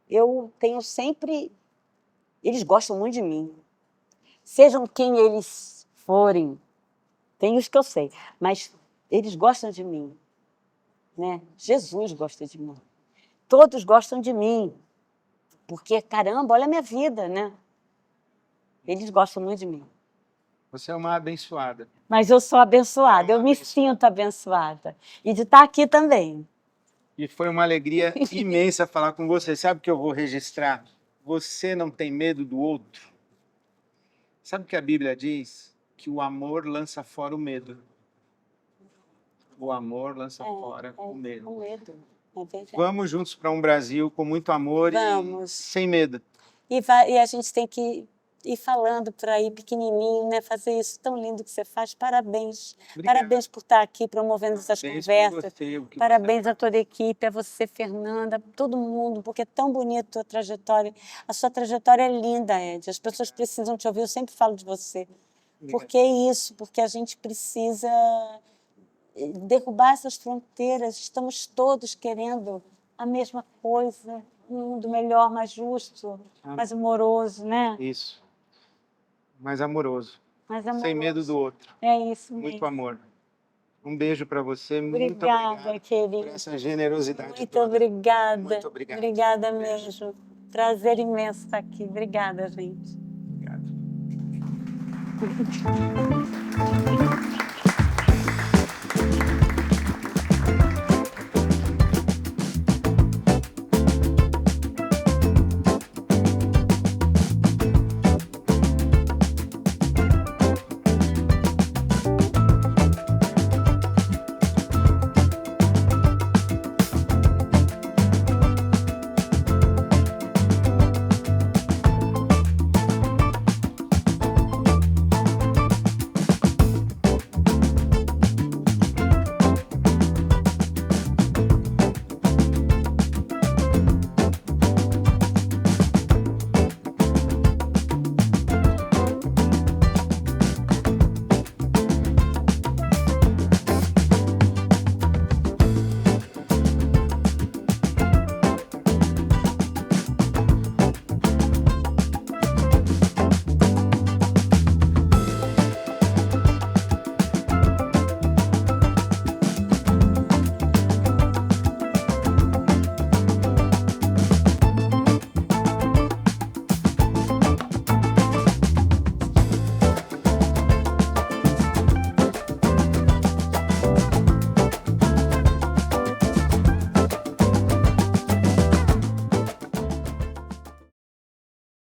eu tenho sempre, eles gostam muito de mim. Sejam quem eles forem, tem os que eu sei, mas eles gostam de mim, né? Jesus gosta de mim. Todos gostam de mim, porque, caramba, olha a minha vida, né? Eles gostam muito de mim. Você é uma abençoada. Mas eu sou abençoada, eu me sinto abençoada. E de estar aqui também. E foi uma alegria imensa falar com você. Sabe o que eu vou registrar? Você não tem medo do outro. Sabe o que a Bíblia diz? Que o amor lança fora o medo. O amor lança fora o medo. Com medo. É verdade. Vamos juntos para um Brasil com muito amor e sem medo. E a gente tem que ir falando por aí, pequenininho, né? Fazer isso tão lindo que você faz. Parabéns. Obrigado. Parabéns por estar aqui promovendo essas conversas. Parabéns a toda a equipe, a você, Fernanda, todo mundo, porque é tão bonita a tua trajetória. A sua trajetória é linda, Ed. As pessoas precisam te ouvir. Eu sempre falo de você. Porque é isso, porque a gente precisa derrubar essas fronteiras. Estamos todos querendo a mesma coisa, um mundo melhor, mais justo, mais amoroso, né? Isso. Mais amoroso. Mais amoroso. Sem medo do outro. É isso mesmo. Muito amor. Um beijo para você. Muito obrigada, querida. Por essa generosidade. Muito toda. obrigada. Muito obrigado. Obrigada mesmo. Prazer imenso estar aqui. Obrigada, gente. Obrigado.